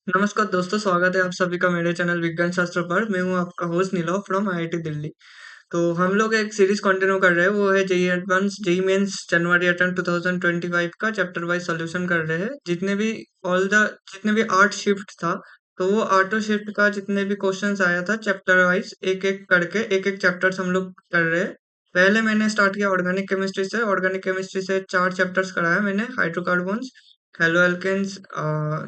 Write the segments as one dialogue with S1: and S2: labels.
S1: नमस्कार दोस्तों, स्वागत है आप सभी का मेरे चैनल विज्ञान शास्त्र पर। मैं हूं आपका होस्ट नीलव फ्रॉम आईआईटी दिल्ली। तो हम लोग एक सीरीज कंटिन्यू कर रहे हैं, वो है जेईई एडवांस जेईई मेंस जनवरी अटेम्प्ट 2025 का चैप्टर वाइज सॉल्यूशन कर रहे हैं। जितने भी 8 शिफ्ट था, तो वो आठों शिफ्ट का जितने भी क्वेश्चंस आया था चैप्टर वाइज एक एक करके एक एक चैप्टर्स हम लोग कर रहे हैं। पहले मैंने स्टार्ट किया ऑर्गेनिक केमिस्ट्री से 4 चैप्टर्स कराया मैंने, हाइड्रोकार्बन्स, हेलो एल्केन्स,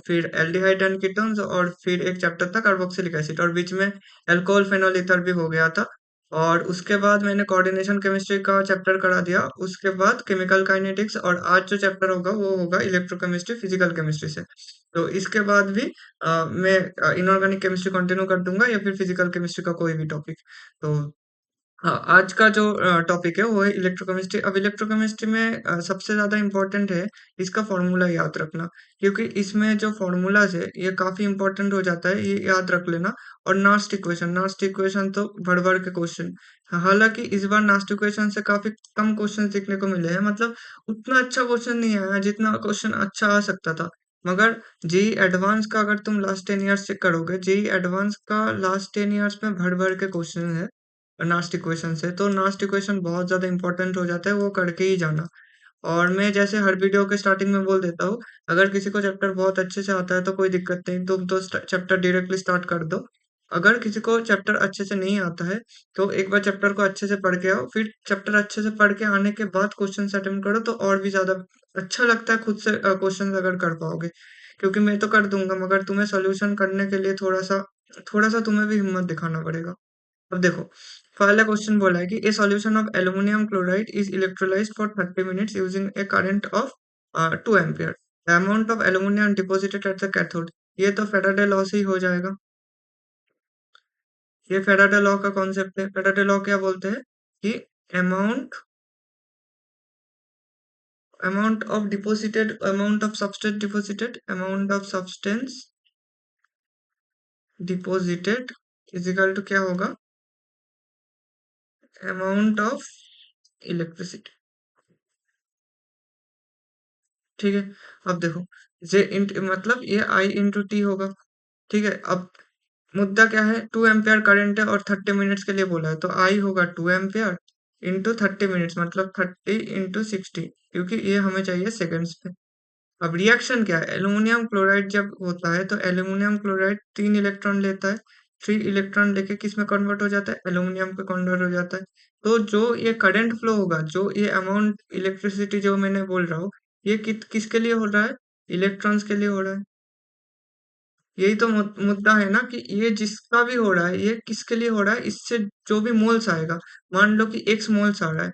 S1: फिर एल्डिहाइड एंड कीटोन्स, और फिर एक चैप्टर था कार्बोक्सिलिक एसिड, और बीच में अल्कोहल फेनोल ईथर भी हो गया था। और उसके बाद मैंने कोऑर्डिनेशन केमिस्ट्री का चैप्टर करा दिया। उसके बाद केमिकल काइनेटिक्स, और आज जो चैप्टर होगा वो होगा इलेक्ट्रोकेमिस्ट्री फिजिकल केमिस्ट्री से। तो इसके बाद भी मैं इनऑर्गेनिक केमिस्ट्री कंटिन्यू कर दूंगा, या फिर फिजिकल केमिस्ट्री का कोई भी टॉपिक। तो हाँ, आज का जो टॉपिक है वो है इलेक्ट्रोकेमिस्ट्री। अब इलेक्ट्रोकेमिस्ट्री में सबसे ज़्यादा इम्पोर्टेंट है इसका फॉर्मूला याद रखना, क्योंकि इसमें जो फॉर्मूलाज है ये काफ़ी इम्पोर्टेंट हो जाता है, ये याद रख लेना। और नास्ट इक्वेशन तो भर-भर के क्वेश्चन। हालाँकि इस बार नास्ट इक्वेशन से काफ़ी कम क्वेश्चन देखने को मिले हैं, मतलब उतना अच्छा क्वेश्चन नहीं आया जितना क्वेश्चन अच्छा आ सकता था। मगर जेईई एडवांस का अगर तुम लास्ट 10 ईयर्स चेक करोगे, जेईई एडवांस का लास्ट 10 ईयर्स में भर-भर के क्वेश्चन है नास्ट इक्वेशन से। तो नास्ट इक्वेशन बहुत ज़्यादा इम्पोर्टेंट हो जाता है, वो करके ही जाना। और मैं जैसे हर वीडियो के स्टार्टिंग में बोल देता हूँ, अगर किसी को चैप्टर बहुत अच्छे से आता है तो कोई दिक्कत नहीं, तुम तो चैप्टर डायरेक्टली स्टार्ट कर दो। अगर किसी को चैप्टर अच्छे से नहीं आता है, तो एक बार चैप्टर को अच्छे से पढ़ के आओ, फिर चैप्टर अच्छे से पढ़ के आने के बाद क्वेश्चन अटेम्प्ट करो, तो और भी ज़्यादा अच्छा लगता है खुद से क्वेश्चन अगर कर पाओगे। क्योंकि मैं तो कर दूंगा, मगर तुम्हें सोल्यूशन करने के लिए थोड़ा सा तुम्हें भी हिम्मत दिखाना पड़ेगा। अब देखो, पहला क्वेश्चन बोला है कि a solution of aluminium chloride is electrolysed for 30 minutes using a current of 2 ampere. The amount of aluminium deposited at the cathode. ये तो फेराडे लॉ से ही हो जाएगा। ये फेराडे लॉ का कॉन्सेप्ट है। फेराडे लॉ क्या बोलते हैं कि amount amount of substance deposited is equal to क्या होगा, अमाउंट ऑफ इलेक्ट्रिसिटी। ठीक है। अब देखो, मतलब ये आई इंटू टी होगा। ठीक है। अब मुद्दा क्या है, 2 एम्पियर करंट है और 30 मिनट्स के लिए बोला है, तो आई होगा 2 एम्पियर इंटू 30 मिनट्स, मतलब 30 इंटू 60, क्योंकि ये हमें चाहिए सेकंड्स पे। अब रिएक्शन क्या है, एल्यूमिनियम क्लोराइड जब होता है तो एल्यूमिनियम क्लोराइड 3 इलेक्ट्रॉन लेता है। 3 इलेक्ट्रॉन लेके किस में कन्वर्ट हो जाता है, एल्यूमिनियम पे कन्वर्ट हो जाता है। तो जो ये करंट फ्लो होगा, जो ये अमाउंट इलेक्ट्रिसिटी जो मैंने बोल रहा हूँ, ये किसके लिए हो रहा है, इलेक्ट्रॉन्स के लिए हो रहा है। यही तो मुद्दा है ना, कि ये जिसका भी हो रहा है ये किसके लिए हो रहा है, इससे जो भी मोल्स आएगा, मान लो कि एक्स मोल्स आ रहा है,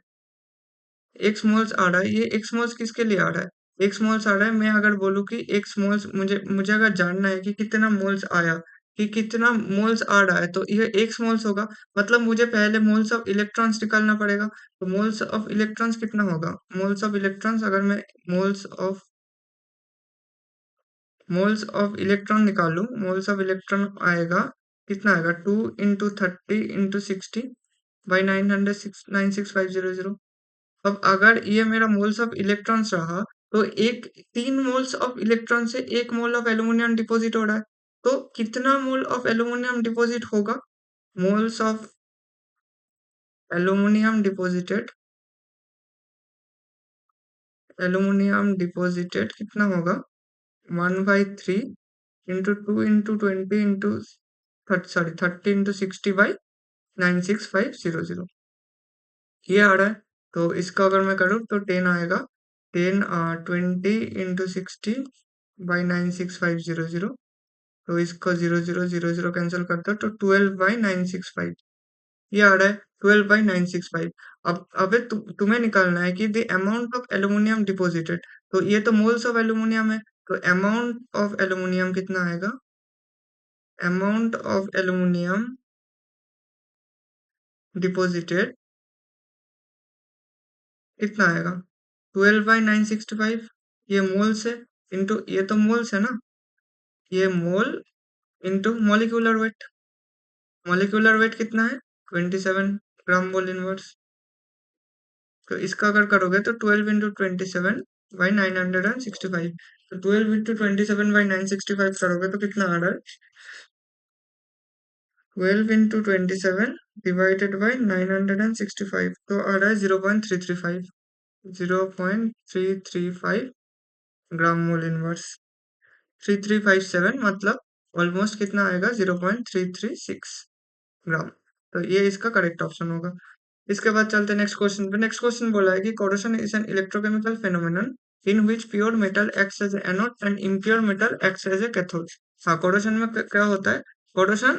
S1: एक्स मोल्स आ रहा है, ये एक्स मोल्स किसके लिए आ रहा है, एक्स मोल्स आ रहा है। मैं अगर बोलूँ कि एक्स मोल्स, मुझे मुझे अगर जानना है कि कितना मोल्स आया, कि कितना मोल्स आ रहा है, तो ये एक्स मोल्स होगा। मतलब मुझे पहले मोल्स ऑफ इलेक्ट्रॉन्स निकालना पड़ेगा। तो मोल्स ऑफ इलेक्ट्रॉन्स कितना होगा, मोल्स ऑफ इलेक्ट्रॉन्स अगर मैं moles of moles of electron निकालूं, मोल्स ऑफ इलेक्ट्रॉन आएगा, कितना आएगा, 2 इंटू 30 इंटू 60 बाई 996 96500। अब अगर ये मेरा मोल्स ऑफ इलेक्ट्रॉन्स रहा, तो 3 मोल्स ऑफ इलेक्ट्रॉन से 1 मोल ऑफ एल्यूमिनियम डिपॉजिट हो रहा है। तो कितना मोल ऑफ एल्यूमिनियम डिपॉजिट होगा, मोल्स ऑफ एल्यूमिनियम डिपॉजिटेड कितना होगा, 1/3 into 2 into 20 into 30 into 60 by 96500, ये आ रहा है। तो इसका अगर मैं करूँ तो 10 आएगा। 10 20 इंटू 60 बाई 96500। तो इसको 0000 कैंसिल कर दो, तो 12/965 ये आ रहा है, 12/965। अब अबे तुम्हें निकालना है कि the amount of aluminium deposited. तो ये तो मोल्स ऑफ एल्यूमिनियम है, तो अमाउंट ऑफ एल्यूमिनियम कितना आएगा, अमाउंट ऑफ एल्यूमिनियम डिपॉजिटेड कितना आएगा, 12/965। ये मोल्स है, इंटू ये तो मोल्स है ना, ये mole into molecular weight. Molecular weight कितना है, 27 ग्राम मोल इनवर्स। तो इसका अगर करोगे तो 12 इंटू 27 बाई 965। तो 12 इंटू 27/965 करोगे तो कितना आ रहा है? 12 इंटू 27 डिवाइडेड बाई 965 तो आ रहा है 0.335। 0.335 ग्राम मोल इनवर्स। 3357 मतलब ऑलमोस्ट कितना आएगा? 0.336 ग्राम। तो ये इसका करेक्ट ऑप्शन होगा। इसके बाद चलते नेक्स्ट क्वेश्चन पे। नेक्स्ट क्वेश्चन बोला है कि corrosion is an electrochemical phenomenon in which pure metal acts as anode and impure metal acts as a cathode. हाँ, कोरोशन में क्या होता है? कोरोशन,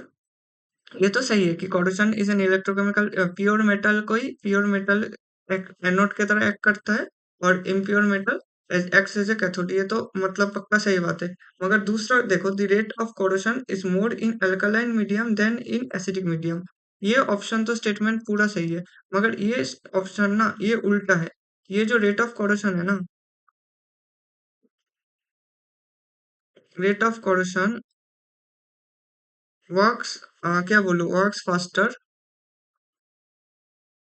S1: ये तो सही है कि corrosion is an electrochemical, pure metal कोई प्योर मेटल एनोड की तरह एक्ट करता है और impure metal acts as a cathode, ये तो मतलब पक्का सही बात है। मगर दूसरा देखो, the rate of corrosion is more in alkaline medium than in acidic medium. ये ऑप्शन तो स्टेटमेंट पूरा सही है, मगर ये ऑप्शन ना ये उल्टा है। ये जो रेट ऑफ कोरोशन है ना, रेट ऑफ कोरोशन वर्क्स, क्या बोलूं, works faster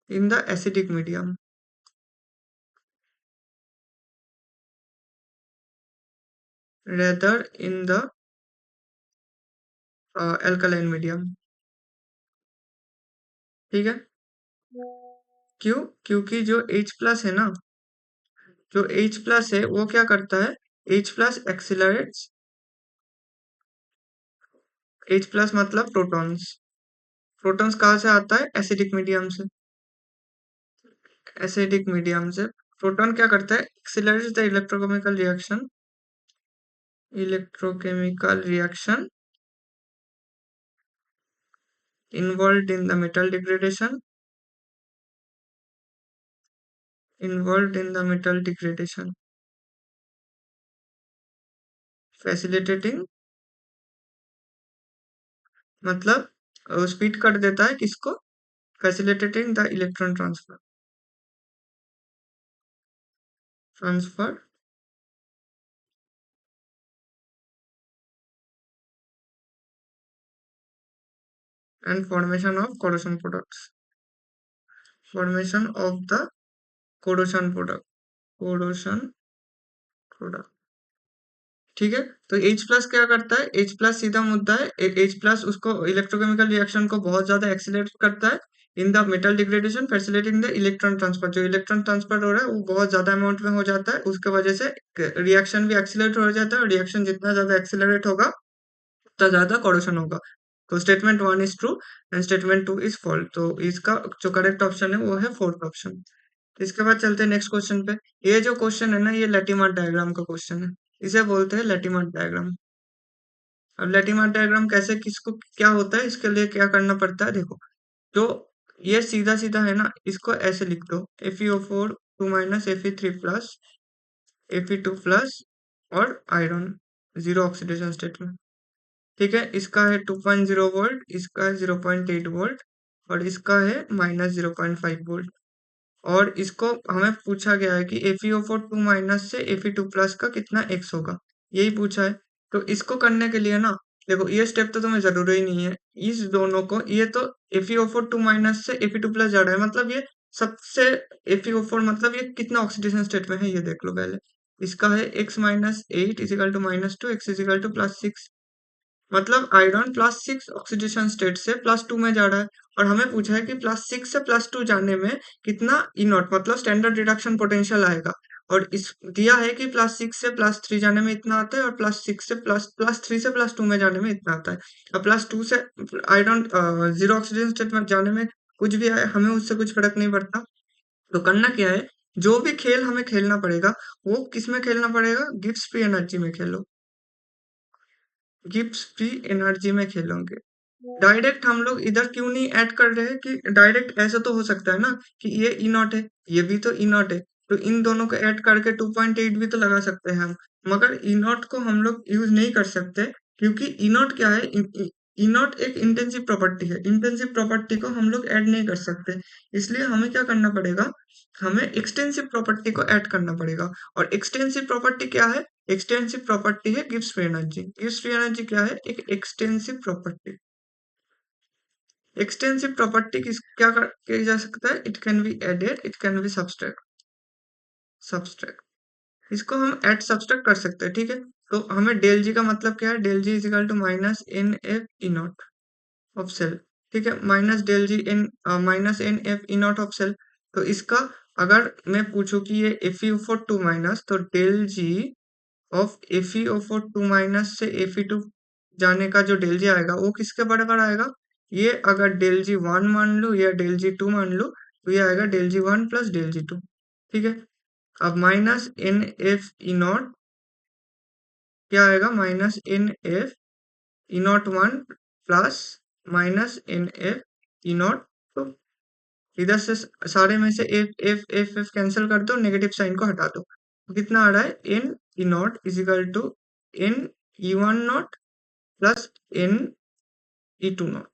S1: in the acidic medium rather in the alkaline medium। ठीक है? क्यों? क्योंकि जो H प्लस है ना, जो H प्लस है वो क्या करता है? H plus accelerates. H plus मतलब प्रोटॉन्स। प्रोटॉन्स कहाँ से आता है? एसिडिक मीडियम से। एसिडिक मीडियम से प्रोटॉन क्या करता है? Accelerates the electrochemical reaction, electrochemical reaction involved in the metal degradation, involved in the metal degradation, facilitating मतलब स्पीड कर देता है किसको? Facilitating the electron transfer and formation of corrosion products, formation of the corrosion product, corrosion product. ठीक है? तो H plus क्या करता है? H प्लस सीधा मुद्दा है, H प्लस उसको इलेक्ट्रोकेमिकल रिएक्शन को बहुत ज्यादा एक्सीलरेट करता है in the metal degradation, facilitating the electron transfer. जो इलेक्ट्रॉन ट्रांसफर हो रहा है वो बहुत ज्यादा अमाउंट में हो जाता है, उसके वजह से रिएक्शन भी एक्सीलरेट हो जाता है, और रिएक्शन जितना ज्यादा एक्सीलरेट होगा उतना ज्यादा कोरोशन होगा। तो statement one is true and statement two is false. तो इसका जो करेक्ट ऑप्शन है वो है फोर्थ ऑप्शन। इसके बाद चलते हैं नेक्स्ट क्वेश्चन पे। ये जो क्वेश्चन है ना, ये लेटिमार्क डायग्राम का क्वेश्चन है। इसे बोलते हैं लेटिमार्क डायग्राम। अब लेटिमार्क डायग्राम कैसे, किसको क्या होता है, इसके लिए क्या करना पड़ता है देखो। तो ये सीधा सीधा है ना, इसको ऐसे लिख दो, FeO4 2 minus Fe3 plus Fe2 plus और आयरन, जीरो ऑक्सीडेशन स्टेट में। ठीक है? इसका है 2.0 वोल्ट, इसका है 0.8 वोल्ट, और इसका है -0.5 वोल्ट। और इसको हमें पूछा गया है कि FeO4 2 माइनस से Fe2 प्लस का कितना x होगा, यही पूछा है। तो इसको करने के लिए ना, देखो ये स्टेप तो तुम्हें जरूरी ही नहीं है। इस दोनों को, ये तो FeO4 2 माइनस से Fe2 प्लस जा रहा है, मतलब ये सबसे FeO4 मतलब ये कितना ऑक्सीडेशन स्टेट में है ये देख लो पहले। इसका है x-8 equal to -2, x equal to +6, मतलब आयरन +6 ऑक्सीडेशन स्टेट से +2 में जा रहा है। और हमें पूछा है कि +6 से +2 जाने में कितना ई नॉट मतलब स्टैंडर्ड रिडक्शन पोटेंशियल आएगा। और इस दिया है कि +6 से +3 जाने में इतना आता है, और +6 से +3 से +2 में जाने में इतना आता है। अब +2 से आयरन जीरो ऑक्सीडेशन स्टेट में जाने में कुछ भी आए, हमें उससे कुछ फर्क नहीं पड़ता। तो करना क्या है, जो भी खेल हमें खेलना पड़ेगा वो किस में खेलना पड़ेगा? गिब्स फ्री एनर्जी में खेलो, गिब्स फ्री एनर्जी में खेलोगे। डायरेक्ट हम लोग इधर क्यों नहीं ऐड कर रहे हैं कि डायरेक्ट ऐसा तो हो सकता है ना कि ये ई नॉट है, ये भी तो ई नॉट है, तो इन दोनों को ऐड करके 2.8 भी तो लगा सकते हैं हम। मगर ई नॉट को हम लोग यूज नहीं कर सकते, क्योंकि ई नॉट क्या है, ई नॉट एक इंटेंसिव प्रॉपर्टी है, इंटेंसिव प्रॉपर्टी को हम लोग ऐड नहीं कर सकते। इसलिए हमें क्या करना पड़ेगा, हमें एक्सटेंसिव प्रॉपर्टी को ऐड करना पड़ेगा। और एक्सटेंसिव प्रॉपर्टी क्या है? एक्सटेंसिव प्रॉपर्टी है Gibbs free energy. Gibbs free energy क्या है? एक एक्सटेंसिव प्रॉपर्टी। एक्सटेंसिव प्रॉपर्टी किस क्या किया जा सकता है? It can be added, it can be subtract, subtract. इसको हम एट सब्सट्रैक्ट कर सकते हैं, ठीक है। तो हमें डेल जी का मतलब क्या है, del G is equal to minus n F E not of cell, ठीक है, minus del G in minus n F E not of cell. तो इसका अगर मैं पूछूं कि ये F E four two minus, तो del G of F E four two minus से एफ ई टू जाने का जो डेल जी आएगा वो किसके बराबर आएगा, ये अगर डेल जी वन मान लूँ या डेल जी टू मान लूँ, तो ये आएगा del G one plus del G two, ठीक है। अब minus n F E naught क्या आएगा, minus n F E naught one plus minus n F E naught two. इधर से सारे में से F F F F cancel कर दो, नेगेटिव साइन को हटा दो, तो कितना आ रहा है, n E naught is equal to n E one naught plus n E two naught.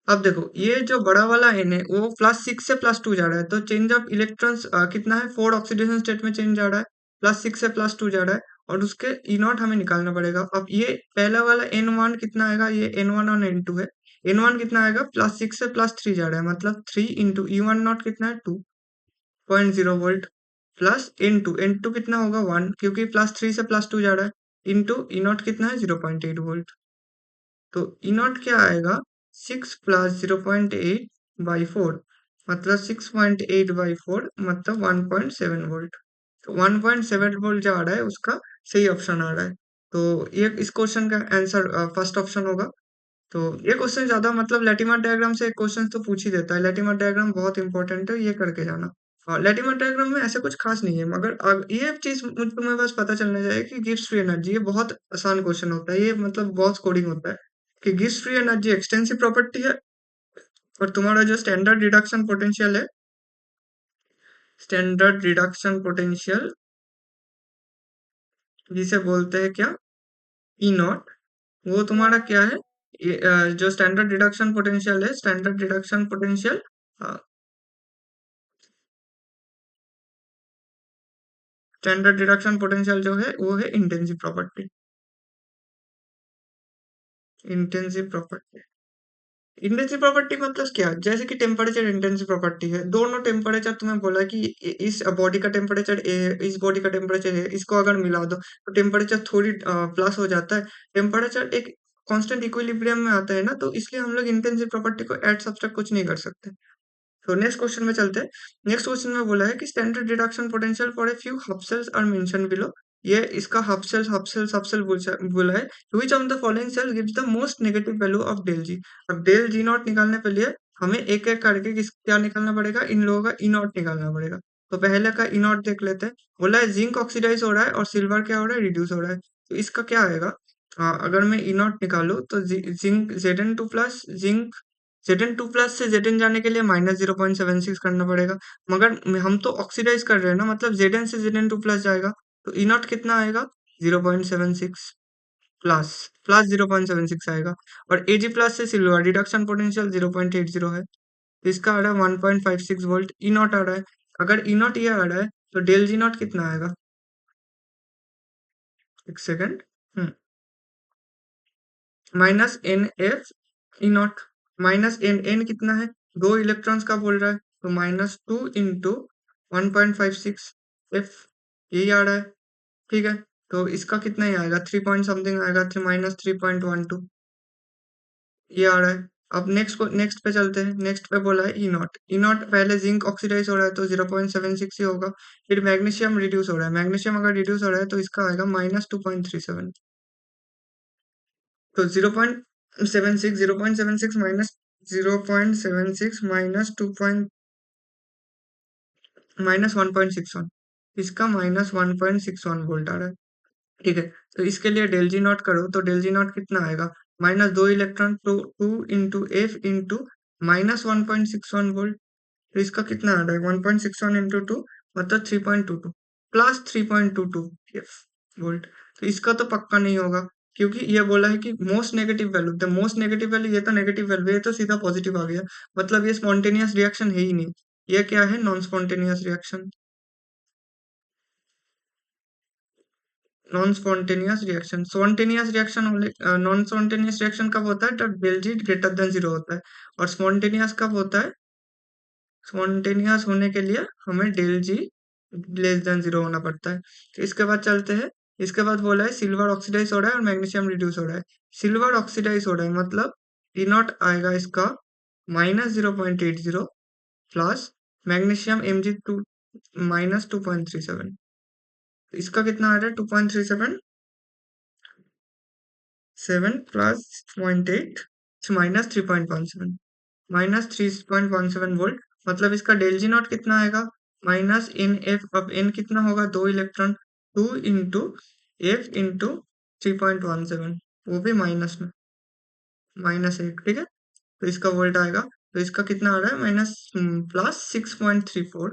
S1: अब देखो ये जो बड़ा वाला एन है वो +6 से +2 जा रहा है, तो चेंज ऑफ इलेक्ट्रॉन्स कितना है, 4 ऑक्सीडेशन स्टेट में चेंज जा रहा है, +6 से +2 जा रहा है, और उसके ई नॉट हमें निकालना पड़ेगा। अब ये पहला वाला एन वन कितना आएगा, ये एन वन और एन टू है, एन वन कितना आएगा, +6 से +3 जा रहा है, मतलब 3 इंटू ई वन नॉट कितना है 2.0 वोल्ट, प्लस एन टू कितना होगा 1, क्योंकि +3 से +2 जा रहा है, इंटू ई नॉट कितना है 0.8 वोल्ट। तो ई नॉट क्या आएगा, 6 प्लस 0.8 बाई 4, मतलब 6.8/4, मतलब 1.7 वोल्ट। तो 1.7 वोल्ट जो आ रहा है उसका सही ऑप्शन आ रहा है। तो ये इस क्वेश्चन का आंसर फर्स्ट ऑप्शन होगा। तो ये क्वेश्चन ज्यादा मतलब लेटिमर डायग्राम से क्वेश्चन तो पूछ ही देता है, लेटिमर डायग्राम बहुत इंपॉर्टेंट है, ये करके जाना। हाँ, लेटिमर डायग्राम में ऐसा कुछ खास नहीं है, मगर ये चीज तुम्हें बस पता चलना चाहिए कि गिब्स फ्री एनर्जी, ये बहुत आसान क्वेश्चन होता है, ये मतलब बहुत कोडिंग होता है कि Gibbs free energy extensive property है, और तुम्हारा जो स्टैंडर्ड रिडक्शन पोटेंशियल है, स्टैंडर्ड रिडक्शन पोटेंशियल जिसे बोलते हैं क्या, ई नॉट, वो तुम्हारा क्या है, जो स्टैंडर्ड रिडक्शन पोटेंशियल है, standard reduction potential, standard reduction potential जो है वो है intensive property, intensive property. Intensive property मतलब क्या, जैसे कि टेम्परेचर इंटेंसिव प्रॉपर्टी है, दोनों टेम्परेचर तुम्हें बोला कि इस बॉडी का टेम्परेचर ए है, इस बॉडी का टेम्परेचर है, इसको अगर मिला दो तो टेम्परेचर थोड़ी प्लस हो जाता है, टेम्परेचर एक कांस्टेंट इक्विलिब्रियम में आता है ना, तो इसलिए हम लोग इंटेंसिव प्रॉपर्टी को ऐड सब्सट्रैक्ट कुछ नहीं कर सकते। तो नेक्स्ट क्वेश्चन में चलते हैं। नेक्स्ट क्वेश्चन में बोला है कि standard reduction potential for a few half cells are mention below. ये इसका हब सेल बोला है, which of the following cell gives the most negative value of del G. अब डेल जी नॉट निकालने के लिए हमें एक एक करके क्या निकालना पड़ेगा, इन लोगों का ई नॉट निकालना पड़ेगा। तो पहले का ई नॉट देख लेते हैं। बोला है जिंक ऑक्सीडाइज हो रहा है और सिल्वर क्या हो रहा है, रिड्यूस हो रहा है। तो इसका क्या आएगा, अगर मैं ई नॉट निकालू तो zinc Zn2 plus, zinc Zn2 plus से Zn जाने के लिए -0.76 करना पड़ेगा, मगर हम तो ऑक्सीडाइज कर रहे हैं ना, मतलब Zn से Zn2 प्लस जाएगा, तो ई नॉट कितना आएगा 0.76 प्लस, प्लस 0.76 आएगा, और एजी प्लस से सिल्वर रिडक्शन पोटेंशियल 0.80 है, तो इसका आ रहा है 1.56 वोल्ट ई नॉट आ रहा है। अगर ई नॉट ये आ रहा है तो डेल जी नॉट कितना आएगा, एक second, minus n F E naught, minus n n कितना है, 2 इलेक्ट्रॉन्स का बोल रहा है, तो -2 इंटू 1.56 एफ, यही आ रहा है, ठीक है। तो इसका कितना ही आएगा, 3 पॉइंट समथिंग आएगा, -3.12 ये आ रहा है। अब नेक्स्ट पे चलते हैं। नेक्स्ट पे बोला है ई नॉट पहले जिंक ऑक्सीडाइज हो रहा है तो 0.76 ही होगा, फिर मैग्नीशियम रिड्यूस हो रहा है, मैग्नीशियम अगर रिड्यूस हो रहा है तो इसका आएगा -2.37। तो 0.76 माइनस 0.76 माइनस 1.61, इसका -1.61 वोल्ट आ रहा है, ठीक है। तो इसके लिए डेल जी नॉट करो तो डेल जी नॉट कितना आएगा, -2 electron, two into F into -1.61 volt. तो इसका कितना आ रहा है, 1.61 इंटू टू, मतलब 3.22 प्लस 3.22 वोल्ट। तो इसका तो पक्का नहीं होगा, क्योंकि ये बोला है कि most negative value, the most negative value, ये तो नेगेटिव वैल्यू, ये तो सीधा पॉजिटिव आ गया, मतलब ये स्पॉन्टेनियस रिएक्शन है ही नहीं। ये क्या है, non spontaneous reaction, non spontaneous reaction. Spontaneous reaction, non spontaneous reaction कब होता है, जब डेल जी ग्रेटर देन 0 होता है, और स्पॉन्टेनियस कब होता है, स्पॉन्टेनियस होने के लिए हमें डेल जी लेस देन 0 होना पड़ता है। तो इसके बाद चलते हैं, इसके बाद बोला है सिल्वर ऑक्सीडाइज हो रहा है और मैग्नीशियम रिड्यूस हो रहा है। सिल्वर ऑक्सीडाइज हो रहा है मतलब टी नॉट आएगा इसका -0.80 प्लस मैग्नीशियम Mg2 -2.37। इसका कितना आ रहा है 2.37 7 प्लस 0.8 -3.17 -3.17 वोल्ट। मतलब इसका डेल जी नॉट कितना आएगा माइनस इन एफ। अब एन कितना होगा 2 इलेक्ट्रॉन 2 इंटू एफ इंटू 3.17, वो भी माइनस में -1, ठीक है। तो इसका वोल्ट आएगा, तो इसका कितना आ रहा है माइनस प्लस 6.34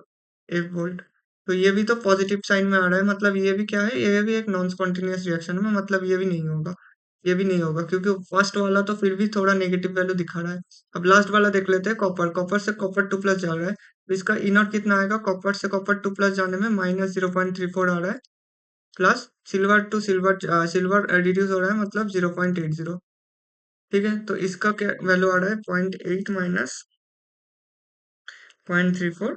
S1: एक वोल्ट। तो ये भी तो पॉजिटिव साइन में आ रहा है, मतलब ये भी क्या है, ये भी एक नॉन स्पॉन्टेनियस रिएक्शन में, मतलब ये भी नहीं होगा, ये भी नहीं होगा क्योंकि फर्स्ट वाला तो फिर भी थोड़ा नेगेटिव वैल्यू दिखा रहा है। अब लास्ट वाला देख लेते हैं, कॉपर, कॉपर से कॉपर 2 प्लस जा रहा है, तो इसका ई नॉट कितना आएगा, कॉपर से कॉपर 2 प्लस जाने में -0.34 आ रहा है, plus silver to silver, silver reduce हो रहा है मतलब 0.80, ठीक है। तो इसका क्या वैल्यू आ रहा है 0.8 माइनस 0.34,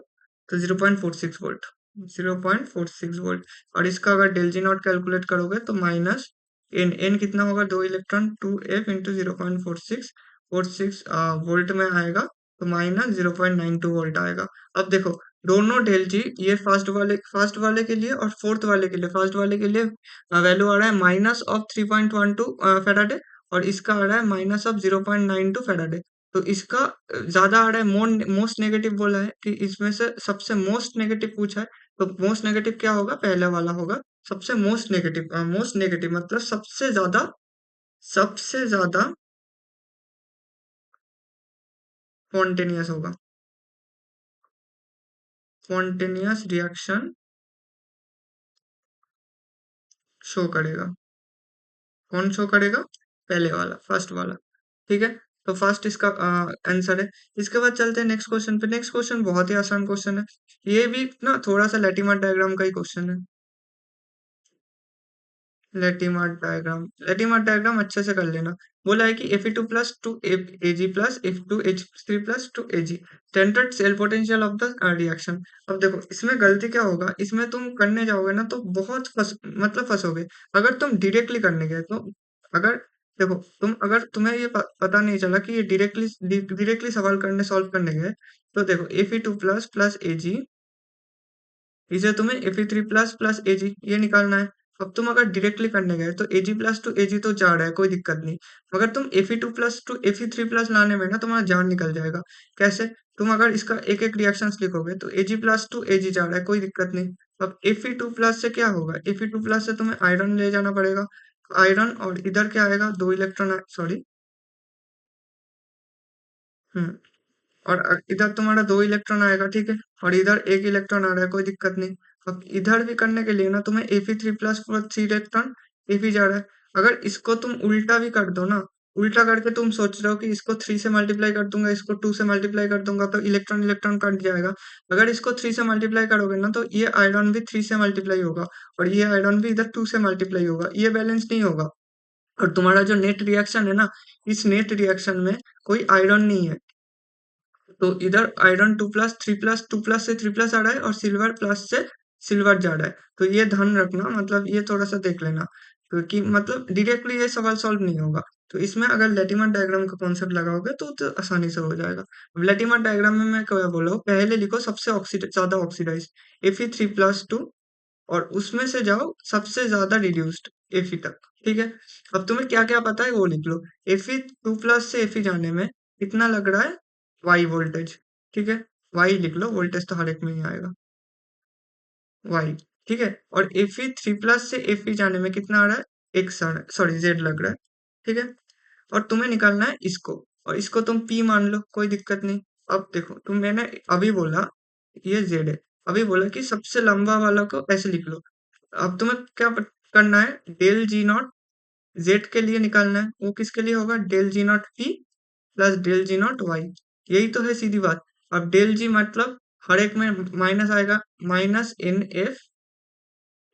S1: तो 0.46 वोल्ट, 0.46 वोल्ट। और इसका अगर डेल जी नॉट कैलकुलेट करोगे तो माइनस एन, एन कितना होगा 2 इलेक्ट्रॉन 2f इंटू 0.46 वोल्ट में आएगा, तो -0.92 वोल्ट आएगा। अब देखो दोनों डेल जी, ये फर्स्ट वाले के लिए और फोर्थ वाले के लिए, फर्स्ट वाले के लिए वैल्यू आ रहा है -3.12 फेराडे, और इसका आ रहा है -0.92 फेराडे। तो इसका ज्यादा आ रहा है, मोस्ट नेगेटिव बोला है कि इसमें से सबसे मोस्ट नेगेटिव पूछा है, तो मोस्ट नेगेटिव क्या होगा, पहले वाला होगा। सबसे मोस्ट नेगेटिव मतलब सबसे ज्यादा स्पॉन्टेनियस होगा, स्पॉन्टेनियस रिएक्शन शो करेगा। कौन शो करेगा, पहले वाला, फर्स्ट वाला, ठीक है। तो फर्स्ट इसका आंसर है। इसके बाद चलते हैं नेक्स्ट क्वेश्चन पे। नेक्स्ट क्वेश्चन बहुत ही आसान क्वेश्चन है, ये भी ना थोड़ा सा लेटिमर डायग्राम का ही क्वेश्चन है। लेटिमर डायग्राम अच्छे से कर लेना। बोला है कि Fe2 plus 2 Ag plus F2H3 plus 2 Ag standard cell potential of the reaction. अब देखो इसमें गलती क्या होगा, इसमें तुम करने जाओगे ना तो बहुत फंसोगे। अगर तुम डायरेक्टली करने गए तो, अगर देखो तुम, अगर तुम्हें ये पता नहीं चला कि ये डायरेक्टली सॉल्व करने गए, तो देखो Fe2 प्लस प्लस Ag, इसे तुम्हें Fe3 प्लस प्लस Ag ये निकालना है। अब तुम अगर डायरेक्टली करने गए तो Ag प्लस टू Ag तो जा रहा है, कोई दिक्कत नहीं। मगर तुम Fe2 plus two Fe3 plus लाने में ना तुम्हारा जान निकल जाएगा। कैसे, तुम अगर इसका एक एक रिएक्शन लिखोगे तो Ag प्लस टू Ag जा रहा है, कोई दिक्कत नहीं। अब Fe2 प्लस से क्या होगा, Fe2 प्लस से तुम्हें आयरन ले जाना पड़ेगा, आयरन, और इधर क्या आएगा, 2 इलेक्ट्रॉन, सॉरी, हम्म, और इधर तुम्हारा 2 इलेक्ट्रॉन आएगा, ठीक है, और इधर 1 इलेक्ट्रॉन आ रहा है, कोई दिक्कत नहीं। अब इधर भी करने के लिए ना तुम्हें Fe3 प्लस 3 इलेक्ट्रॉन Fe जा रहा है। अगर इसको तुम उल्टा भी कर दो ना, उल्टा करके तुम सोच रहे हो कि इसको 3 से मल्टीप्लाई कर दूंगा, इसको 2 से मल्टीप्लाई कर दूंगा, तो इलेक्ट्रॉन इलेक्ट्रॉन कट जाएगा। अगर इसको 3 से मल्टीप्लाई करोगे ना तो ये आयरन भी 3 से मल्टीप्लाई होगा, और ये आयरन भी इधर 2 से मल्टीप्लाई होगा, ये बैलेंस नहीं होगा। और तुम्हारा जो नेट रिएक्शन है ना, इस नेट रिएक्शन में कोई आयरन नहीं है, तो इधर आयरन 2 प्लस 3 प्लस आ रहा है, और सिल्वर प्लस से सिल्वर जा रहा है। तो ये ध्यान रखना, मतलब ये थोड़ा सा देख लेना, क्योंकि मतलब डायरेक्टली ये सवाल सॉल्व नहीं होगा। तो इसमें अगर लेटिमर डायग्राम का कॉन्सेप्ट लगाओगे तो आसानी से हो जाएगा। अब लेटिमर डायग्राम में मैं क्या बोला हूँ, पहले लिखो सबसे ज्यादा ऑक्सीडाइज Fe3+2, और उसमें से जाओ सबसे ज्यादा रिड्यूस्ड Fe तक, ठीक है। अब तुम्हें क्या क्या पता है वो लिख लो। Fe2 प्लस से Fe जाने में कितना लग रहा है, Y वोल्टेज, ठीक है, Y लिख लो, वोल्टेज तो हर एक में ही आएगा, Y, ठीक है। और Fe3 प्लस से Fe जाने में कितना आ रहा है, X आ रहा है, सॉरी Z लग रहा है, ठीक है। और तुम्हें निकालना है इसको, और इसको तुम P मान लो, कोई दिक्कत नहीं। अब देखो तुम, मैंने अभी बोला ये Z है, अभी बोला कि सबसे लंबा वाला को ऐसे लिख लो। अब तुम्हें क्या करना है, डेल जी नॉट जेड के लिए निकालना है, वो किसके लिए होगा, del G naught P plus del G naught Y, यही तो है सीधी बात। अब डेल जी मतलब हर एक में माइनस आएगा, -NF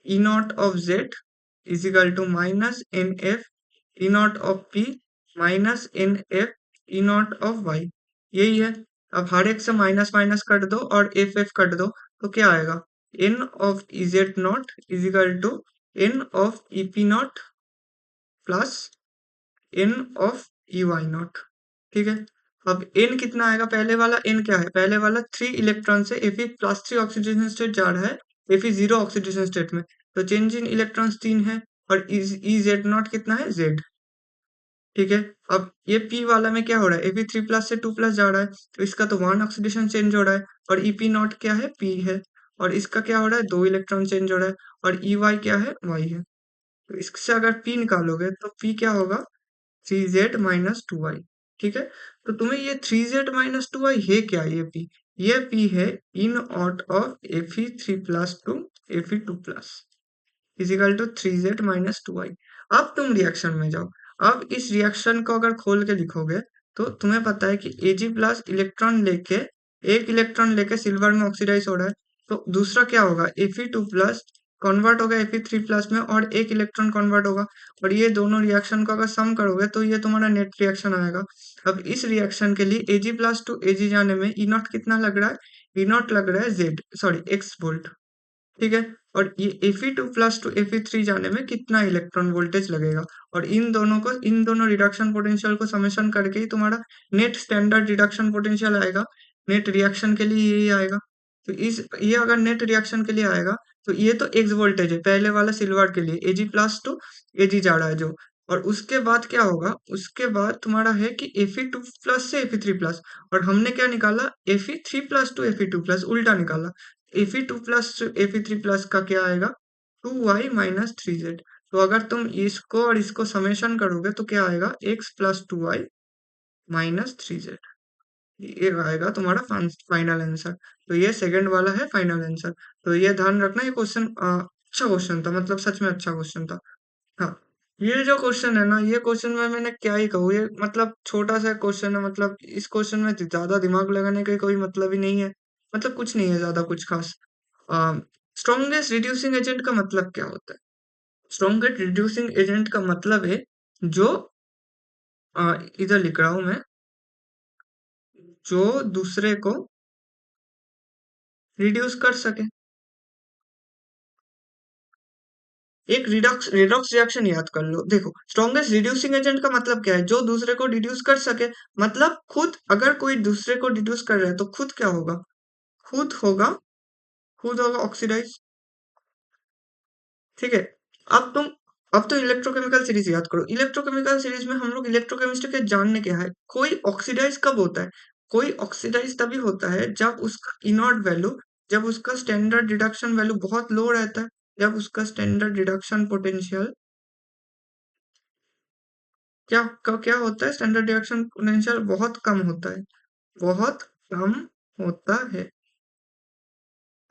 S1: E not of Z equal to -NF E not of P -NF E not of Y, यही है। अब हर एक से माइनस माइनस कट दो और एफ एफ कट दो, तो क्या आएगा, n of Ez naught is equal to n of Ep naught plus n of Ey naught. ठीक है, अब n कितना आएगा, पहले वाला n क्या है, पहले वाला 3 इलेक्ट्रॉन से Fe प्लस 3 ऑक्सीडेशन स्टेट जा रहा है Fe 0 ऑक्सीडेशन स्टेट में, तो चेंज इन इलेक्ट्रॉन्स 3 है और Ez नॉट कितना है, Z। ठीक है, अब ये P वाला में क्या हो रहा है, Fe3 प्लस से 2 प्लस जा रहा है, तो इसका तो 1 ऑक्सीडेशन चेंज हो रहा है और Ep नॉट क्या है, P है, और इसका क्या हो रहा है, 2 इलेक्ट्रॉन चेंज हो रहा है और Ey क्या है, Y है। तो इससे अगर P निकालोगे तो P क्या होगा, 3Z माइनस 2Y। ठीक है, तो तुम्हें ये 3Z माइनस 2Y है क्या, ये P है in out of Fe3 plus to Fe2 plus equal to 3Z minus 2Y। अब तुम रिएक्शन में जाओ, अब इस रिएक्शन को अगर खोल के लिखोगे तो तुम्हें पता है कि Ag प्लस इलेक्ट्रॉन लेके, एक इलेक्ट्रॉन लेके सिल्वर में ऑक्सीडाइज हो रहा है, तो दूसरा क्या होगा, Fe2 प्लस कन्वर्ट होगा Fe3 प्लस में और एक इलेक्ट्रॉन कन्वर्ट होगा, और ये दोनों रिएक्शन को अगर सम करोगे तो ये तुम्हारा नेट रिएक्शन आएगा। अब इस रिएक्शन के लिए Ag प्लस टू Ag जाने में ई नॉट कितना लग रहा है, ई नॉट लग रहा है Z, सॉरी X वोल्ट। ठीक है, और ये Fe2 प्लस टू Fe3 जाने में कितना इलेक्ट्रॉन वोल्टेज लगेगा, और इन दोनों रिडक्शन पोटेंशियल को समेशन करके ही तुम्हारा नेट स्टैंडर्ड रिडक्शन पोटेंशियल आएगा, नेट रिएक्शन के लिए यही आएगा। तो ये अगर नेट रिएक्शन के लिए आएगा तो ये तो एक्स वोल्टेज है पहले वाला सिल्वर के लिए, Ag प्लस टू Ag जा रहा है जो, और उसके बाद क्या होगा, उसके बाद तुम्हारा है कि Fe2 प्लस से Fe3 प्लस, और हमने क्या निकाला, Fe3 plus to Fe2 plus, उल्टा निकाला। Fe2 प्लस Fe3 प्लस का क्या आएगा, 2y माइनस 3z। तो अगर तुम इसको और इसको समेशन करोगे तो क्या आएगा, x plus 2y minus 3z, ये आएगा तुम्हारा फाइनल आंसर। तो ये सेकंड वाला है फाइनल आंसर। तो ये ध्यान रखना, ये क्वेश्चन अच्छा क्वेश्चन था, मतलब सच में अच्छा क्वेश्चन था। हाँ, ये जो क्वेश्चन है ना, ये क्वेश्चन में मैंने क्या ही कहूँ, ये मतलब छोटा सा क्वेश्चन है, मतलब इस क्वेश्चन में ज्यादा दिमाग लगाने का कोई मतलब ही नहीं है, मतलब कुछ नहीं है ज्यादा कुछ खास। स्ट्रॉन्गेस्ट रिड्यूसिंग एजेंट का मतलब क्या होता है, स्ट्रॉन्गेस्ट रिड्यूसिंग एजेंट का मतलब है जो इधर लिख रहा हूं मैं, जो दूसरे को रिड्यूस कर सके। एक रिडक्स रिडॉक्स रिएक्शन याद कर लो, देखो स्ट्रॉन्गेस्ट रिड्यूसिंग एजेंट का मतलब क्या है, जो दूसरे को रिड्यूस कर सके, मतलब खुद अगर कोई दूसरे को रिड्यूस कर रहा है तो खुद क्या होगा, खुद होगा, खुद होगा ऑक्सीडाइज। ठीक है, अब तुम अब तो इलेक्ट्रोकेमिकल सीरीज याद करो, इलेक्ट्रोकेमिकल सीरीज में हम लोग इलेक्ट्रोकेमिस्ट्री के जानने क्या है, कोई ऑक्सीडाइज कब होता है, कोई ऑक्सीडाइज तभी होता है जब उसका इनॉट वैल्यू, जब उसका स्टैंडर्ड रिडक्शन वैल्यू बहुत लो रहता है, जब उसका स्टैंडर्ड रिडक्शन पोटेंशियल क्या होता है, स्टैंडर्ड रिडक्शन पोटेंशियल बहुत कम होता है, बहुत कम होता है।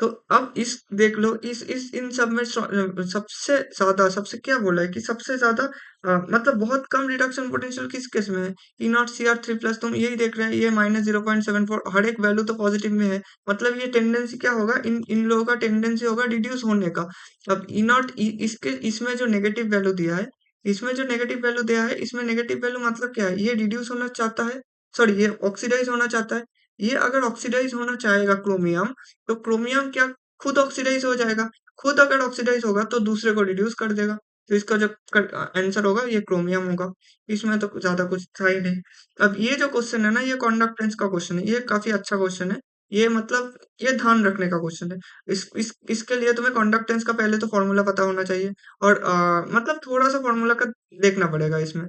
S1: तो अब इस देख लो, इस इन सब में सबसे ज्यादा, सबसे क्या बोला है कि सबसे ज्यादा मतलब बहुत कम रिडक्शन पोटेंशियल किस केस में है, ई नॉट Cr3 प्लस, तुम यही देख रहे हैं, ये -0.74, हर एक वैल्यू तो पॉजिटिव में है, मतलब ये टेंडेंसी क्या होगा, इन इन लोगों का टेंडेंसी होगा रिड्यूस होने का। अब ई नॉट इसके इसमें जो नेगेटिव वैल्यू दिया है, इसमें जो नेगेटिव वैल्यू दिया है, इसमें नेगेटिव वैल्यू मतलब क्या है, ये रिड्यूस होना चाहता है, सॉरी ये ऑक्सीडाइज होना चाहता है। ये अगर ऑक्सीडाइज होना चाहेगा क्रोमियम, तो क्रोमियम क्या खुद ऑक्सीडाइज हो जाएगा, खुद अगर ऑक्सीडाइज होगा तो दूसरे को रिड्यूस कर देगा, तो इसका जो आंसर होगा ये क्रोमियम होगा, इसमें तो ज्यादा कुछ था ही नहीं। अब ये जो क्वेश्चन है ना, ये कंडक्टेंस का क्वेश्चन है, ये काफी अच्छा क्वेश्चन है, ये मतलब ये ध्यान रखने का क्वेश्चन है। इसके लिए तुम्हें कंडक्टेंस का पहले तो फॉर्मूला पता होना चाहिए, और मतलब थोड़ा सा फॉर्मूला का देखना पड़ेगा इसमें।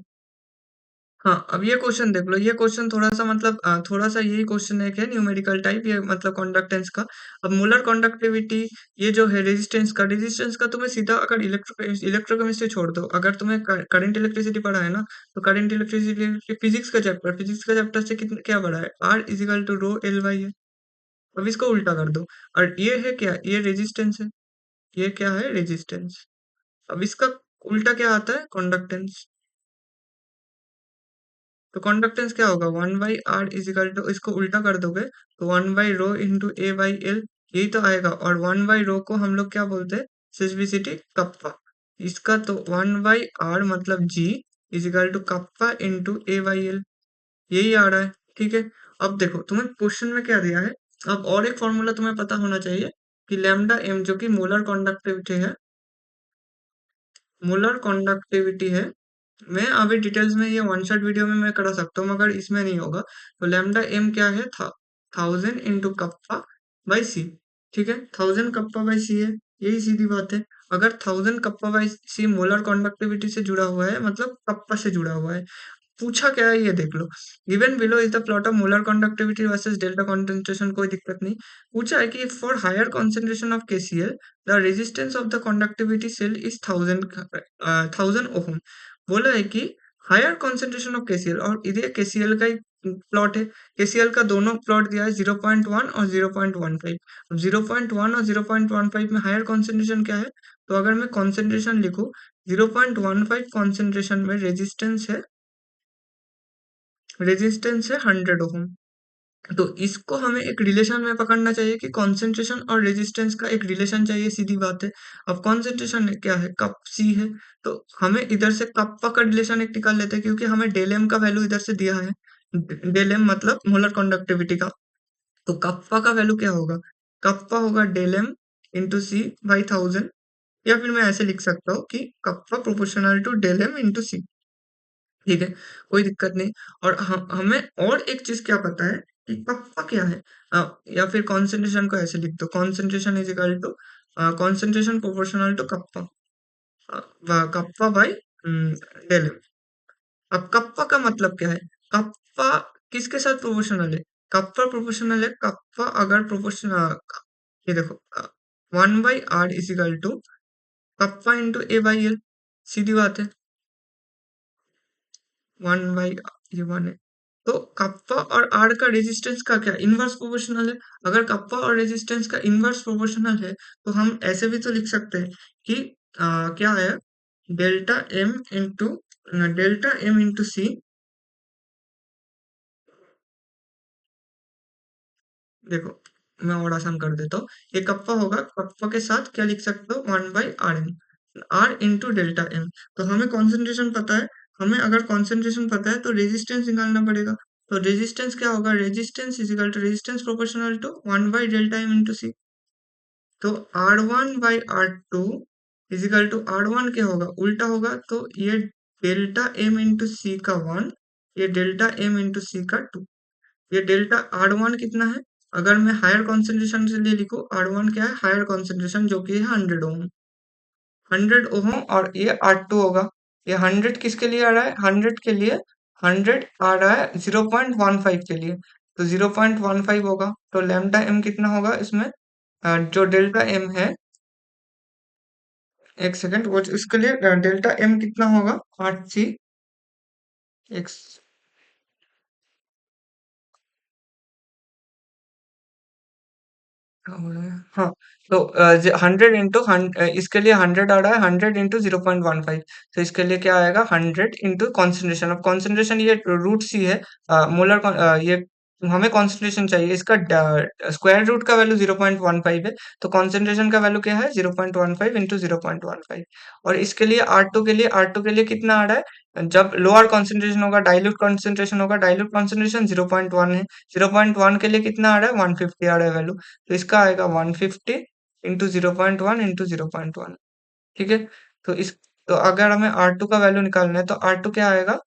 S1: हाँ, अब ये क्वेश्चन देख लो, ये क्वेश्चन थोड़ा सा मतलब थोड़ा सा यही क्वेश्चन एक है न्यूमेरिकल टाइप, ये मतलब कंडक्टेंस का। अब मोलर कंडक्टिविटी, ये जो है रेजिस्टेंस का तुम्हें सीधा, अगर इलेक्ट्रोकेमिस्ट्री छोड़ दो, अगर तुम्हें करंट इलेक्ट्रिसिटी पढ़ा है ना, तो करंट इलेक्ट्रिसिटी फिजिक्स का चैप्टर से कितना क्या पढ़ा है, R equal to rho L by है। अब इसको उल्टा कर दो, और ये है क्या, ये रेजिस्टेंस है, ये क्या है, रेजिस्टेंस। अब इसका उल्टा क्या आता है, कंडक्टेंस। तो कंडक्टेंस क्या होगा, 1/r इजिकल टू, इसको उल्टा कर दोगे तो 1/ρ इंटू ए बाई एल, यही तो आएगा, और 1/ρ को हम लोग क्या बोलते हैं, सिस्बिसिटी कप्पा। इसका तो 1/r मतलब g equal to kappa into a by l, यही आ रहा है। ठीक है, अब देखो तुम्हें क्वेश्चन में क्या दिया है, अब और एक फॉर्मूला तुम्हें पता होना चाहिए, कि लैम्डा एम जो कि मोलर कंडक्टिविटी है। मैं अभी डिटेल्स में ये वन शॉट वीडियो में मैं करा सकता हूँ मगर इसमें नहीं होगा। तो लैम्डा एम क्या है था 1000 इंटू कप्पा बाई सी। ठीक है, 1000 कप्पा बाई सी है, यही सीधी बात है। अगर 1000 kappa by c molar conductivity से जुड़ा हुआ है मतलब कप्पा से जुड़ा हुआ है। पूछा क्या है ये देख लो। Given below is the plot of molar conductivity versus delta concentration, कोई दिक्कत नहीं। पूछा है कि for higher concentration of KCl the resistance of the conductivity cell is 1000 ohm. बोला है कि हायर कॉन्सेंट्रेशन ऑफ केसीएल, और ये केसीएल का ही प्लॉट है। केसीएल का दोनों प्लॉट दिया है 0.1 और 0.15। अब 0.1 और 0.15 में हायर कॉन्सेंट्रेशन क्या है, तो अगर मैं कॉन्सेंट्रेशन लिखूं 0.15 कॉन्सेंट्रेशन में रेजिस्टेंस है 100 ओहम। तो इसको हमें एक रिलेशन में पकड़ना चाहिए कि कॉन्सेंट्रेशन और रेजिस्टेंस का एक रिलेशन चाहिए, सीधी बात है। अब कॉन्सेंट्रेशन क्या है, कप सी है, तो हमें इधर से कप्पा का रिलेशन एक निकाल लेते हैं क्योंकि हमें डेल एम का वैल्यू इधर से दिया है। डेल एम मतलब मोलर कंडक्टिविटी का। तो कप्पा का वैल्यू क्या होगा, कप्पा होगा del m into c by 1000। या फिर मैं ऐसे लिख सकता हूँ कि kappa proportional to del m into c. ठीक है, कोई दिक्कत नहीं। और हमें और एक चीज क्या पता है कि कप्पा क्या है। या फिर कॉन्सेंट्रेशन को ऐसे लिख दो, concentration is equal to concentration proportional to kappa, kappa by del. अब कप्पा का मतलब क्या है, कप्पा किसके साथ प्रोपोर्शनल है, कप्पा प्रोपोर्शनल है, कप्पा अगर प्रोपोर्शनल, ये देखो 1/r is equal to kappa into a by l, सीधी बात है। 1/, ये 1 है। तो कप्पा और आर का रेजिस्टेंस का क्या इनवर्स प्रोपोर्शनल है। अगर कप्पा और रेजिस्टेंस का इनवर्स प्रोपोर्शनल है तो हम ऐसे भी तो लिख सकते हैं कि क्या है, डेल्टा एम इंटू सी। देखो, मैं और आसान कर देता हूँ। ये कप्पा होगा, कप्पा के साथ क्या लिख सकते हो, 1/Rn, are into delta M. तो हमें कॉन्सेंट्रेशन पता है, हमें अगर कॉन्सेंट्रेशन पता है तो रेजिस्टेंस निकालना पड़ेगा। तो रेजिस्टेंस क्या होगा, resistance is equal to resistance proportional to 1/डेल्टा एम इंटू सी। तो R1/R2 is equal to R1 क्या होगा, उल्टा होगा, तो ये डेल्टा एम इंटू सी का 1, ये डेल्टा एम इंटू सी का 2। ये डेल्टा R1 कितना है, अगर मैं हायर कॉन्सेंट्रेशन से लिए लिखूं, R1 क्या है, हायर कॉन्सेंट्रेशन जो कि है 100 ओम। 100 ओम, और ये R2 होगा। ये 100 किसके लिए आ रहा है, 100 के लिए, 100 आ रहा है 0.15 के लिए। तो 0.15 होगा, तो लैम्डा एम कितना होगा इसमें, जो डेल्टा एम है, एक सेकंड वो इसके लिए डेल्टा एम कितना होगा, 8 सी एक्स। हाँ, तो 100 इंटू इसके लिए 100 आ रहा है, 100 इंटू 0.15। तो इसके लिए क्या आएगा, 100 इंटू कॉन्सेंट्रेशन। अब कॉन्सेंट्रेशन ये रूट सी है, ये हमें कॉन्सेंट्रेशन चाहिए, इसका स्क्वायर रूट का वैल्यू 0.15 है। तो कॉन्सेंट्रेशन का वैल्यू क्या है, 0.15 इंटू 0.15। और इसके लिए आर टू के लिए कितना आ रहा है, जब लोअर कॉन्सेंट्रेशन होगा, डाइल्यूट कॉन्सेंट्रेशन होगा, डाइल्यूट कॉन्सेंट्रेशन 0.1 है। 0.1 के लिए कितना आ रहा है, 150 आ रहा है वैल्यू। तो इसका आएगा 150 इंटू 0.1 इंटू 0.1। ठीक है, तो इस, तो अगर हमें R2 का वैल्यू निकालना है तो R2 क्या आएगा,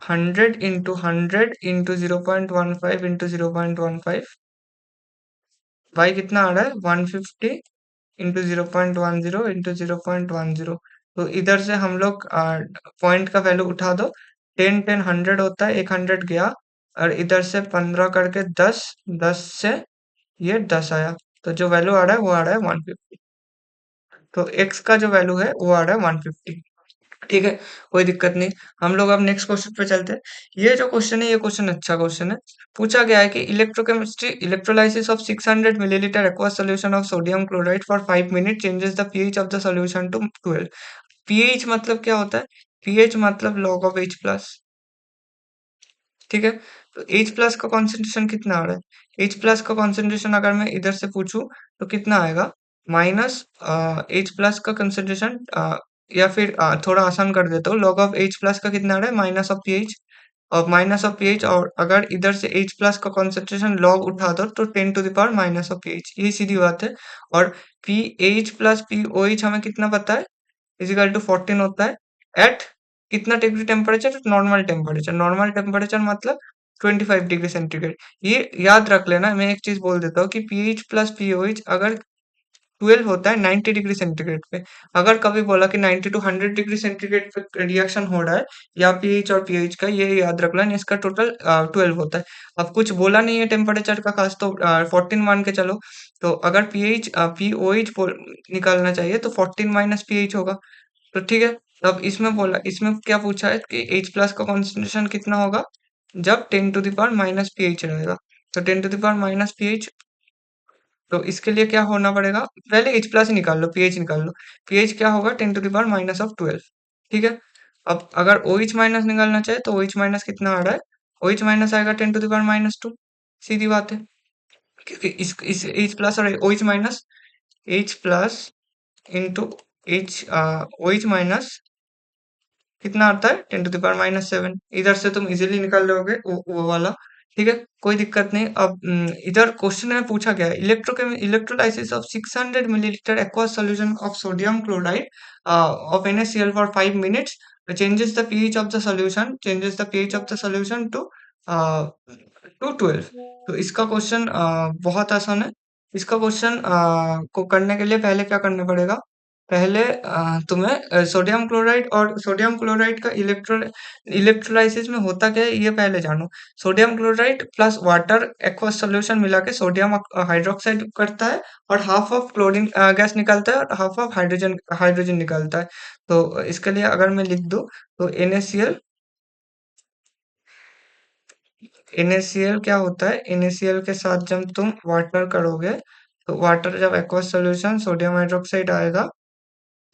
S1: 100 इंटू 100 इंटू 0.15 भाई कितना आ रहा है, 150 इंटू 0.10 इंटू 0.10। तो इधर से हम लोग पॉइंट का वैल्यू उठा दो, 10 10 100 होता है, 100 गया, और इधर से 15 करके 10, 10 से ये 10 आया। तो जो वैल्यू आ रहा है वो आ रहा है 150। तो x का जो वैल्यू है वो आ रहा है 150। ठीक है, कोई दिक्कत नहीं। हम लोग अब नेक्स्ट क्वेश्चन पे चलते हैं। ये जो क्वेश्चन है, ये क्वेश्चन अच्छा क्वेश्चन है। पूछा गया है कि electrochemistry electrolysis of 600 millilitre aqua solution of sodium chloride for 5 minute changes the pH of the solution to 12। PH मतलब क्या होता है, पीएच मतलब लॉग ऑफ H प्लस। ठीक है, तो H प्लस का कॉन्सेंट्रेशन कितना आ रहा है, H प्लस का कॉन्सेंट्रेशन अगर मैं इधर से पूछूं तो कितना आएगा, माइनस H प्लस का कंसेंट्रेशन, या फिर थोड़ा आसान कर देता हूँ, लॉग ऑफ H प्लस का कितना आ रहा है, माइनस ऑफ पीएच। और माइनस ऑफ पीएच, और अगर इधर से H प्लस का कॉन्सेंट्रेशन लॉग उठा दो तो 10 to the power minus of pH, ये सीधी बात है। और पीएच प्लस पीओएच हमें कितना पता है, इजिकल टू 14 होता है एट कितना degree temperature, normal temperature. Normal temperature मतलब 25 डिग्री सेंटीग्रेड। ये याद रख लेना। मैं एक चीज बोल देता हूँ कि पीएच प्लस पीओएच अगर 12 होता है 90 डिग्री सेंटीग्रेड पे। अगर कभी बोला कि 90 टू 100 डिग्री सेंटीग्रेड पे रिएक्शन हो रहा है या पीएच और पीएच का, ये याद रख लेना, इसका टोटल 12 होता है। अब कुछ बोला नहीं है टेम्परेचर का खास, तो 14 मान के चलो। तो अगर पीएच पीओएच निकालना चाहिए तो 14 माइनस पीएच होगा। तो ठीक है। अब इसमें बोला, इसमें क्या पूछा है कि H प्लस का कॉन्सेंट्रेशन कितना होगा जब 10 to the power minus pH रहेगा। तो 10 to the power minus pH, तो इसके लिए क्या होना पड़ेगा, पहले H प्लस ही निकाल लो, पीएच निकाल लो। पीएच क्या होगा, 10 to the power minus of 12। ठीक है। अब अगर OH माइनस निकालना चाहे तो OH माइनस कितना आ रहा है, OH माइनस आएगा 10 टू द पावर माइनस 2। सीधी बात है, क्योंकि इस H प्लस और OH minus, H plus into H OH minus कितना आता है, 10 टू द पावर माइनस 7। इधर से तुम इजीली निकाल लोगे वो वाला। ठीक है, कोई दिक्कत नहीं। अब इधर क्वेश्चन में पूछा गया है electrolysis of 600 millilitre aqueous solution of sodium chloride of NaCl for 5 minutes changes the pH of the solution to 12। तो इसका क्वेश्चन बहुत आसान है। इसका क्वेश्चन को करने के लिए पहले क्या करना पड़ेगा, पहले तुम्हें सोडियम क्लोराइड और सोडियम क्लोराइड का इलेक्ट्रोलाइसिस में होता क्या है ये पहले जानो। Sodium chloride plus water aqueous solution मिला के सोडियम हाइड्रोक्साइड करता है, और हाफ ऑफ क्लोरीन गैस निकलता है और हाफ ऑफ हाइड्रोजन हाइड्रोजन निकलता है। तो इसके लिए अगर मैं लिख दूं तो NaCl क्या होता है, NaCl के साथ जब तुम वाटर करोगे तो वाटर जब एक्वस सॉल्यूशन सोडियम हाइड्रोक्साइड आएगा,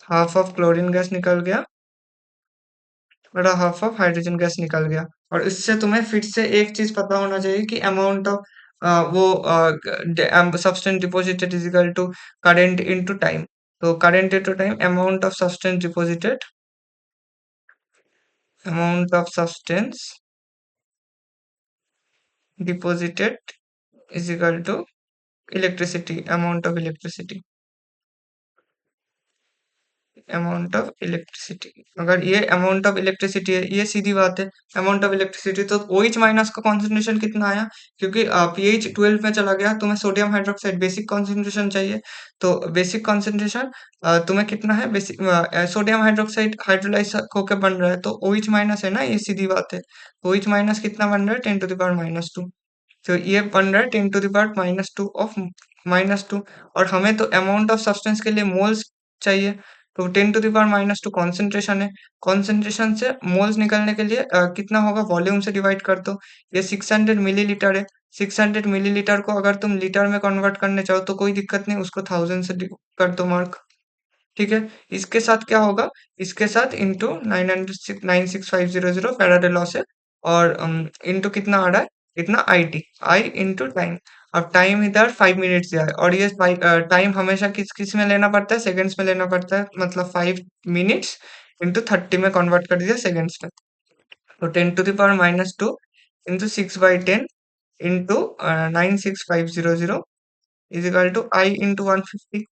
S1: हाफ ऑफ क्लोरीन गैस निकल गया, बड़ा हाफ ऑफ हाइड्रोजन गैस निकल गया। और इससे तुम्हें फिर से एक चीज पता होना चाहिए कि अमाउंट ऑफ वो substance deposited is equal to current into time. तो current into time, amount of substance deposited is equal to electricity, amount of electricity. अगर ये अमाउंट ऑफ इलेक्ट्रिसिटी है, ये सीधी बात है, अमाउंट ऑफ इलेक्ट्रिसिटी। तो OH माइनस का कॉन्सेंट्रेशन कितना आया, क्योंकि पीएच 12 में चला गया, तुम्हें सोडियम हाइड्रोक्साइड बेसिक कॉन्सेंट्रेशन चाहिए। तो बेसिक कॉन्सेंट्रेशन तुम्हें कितना है, बेसिक सोडियम हाइड्रोक्साइड हाइड्रोलाइज होकर बन रहा है तो OH माइनस है ना, ये सीधी बात है। OH माइनस कितना बन रहा है, 10 टू द पावर माइनस 2। तो ये बन रहा है 10 टू द पावर -2 ऑफ -2। और हमें तो अमाउंट ऑफ सब्सटेंस के लिए मोल्स चाहिए। तो 10 टू द पावर -2 कॉन्सेंट्रेशन है। कॉन्सेंट्रेशन से मोल्स निकलने के लिए कितना होगा, वॉल्यूम से डिवाइड कर दो। ये 600 मिलीलीटर है। 600 मिलीलीटर को अगर तुम लीटर में कन्वर्ट करने चाहो तो कोई दिक्कत नहीं, उसको 1000 से कर दो मार्क। ठीक है। इसके साथ क्या होगा, इसके साथ इंटू 996,500 फैराडे लॉ से, और इंटू कितना आ रहा है, इतना आई इंटू टाइम। अब टाइम इधर 5 मिनट्स दिया है, और ये टाइम हमेशा किस किस में लेना पड़ता है, सेकंड्स में लेना पड़ता है। मतलब 5 मिनट्स इंटू 30 में कन्वर्ट कर दिया सेकंड्स में। तो 10 to the power -2 into 6/10 into 96500 is equal to I into 150।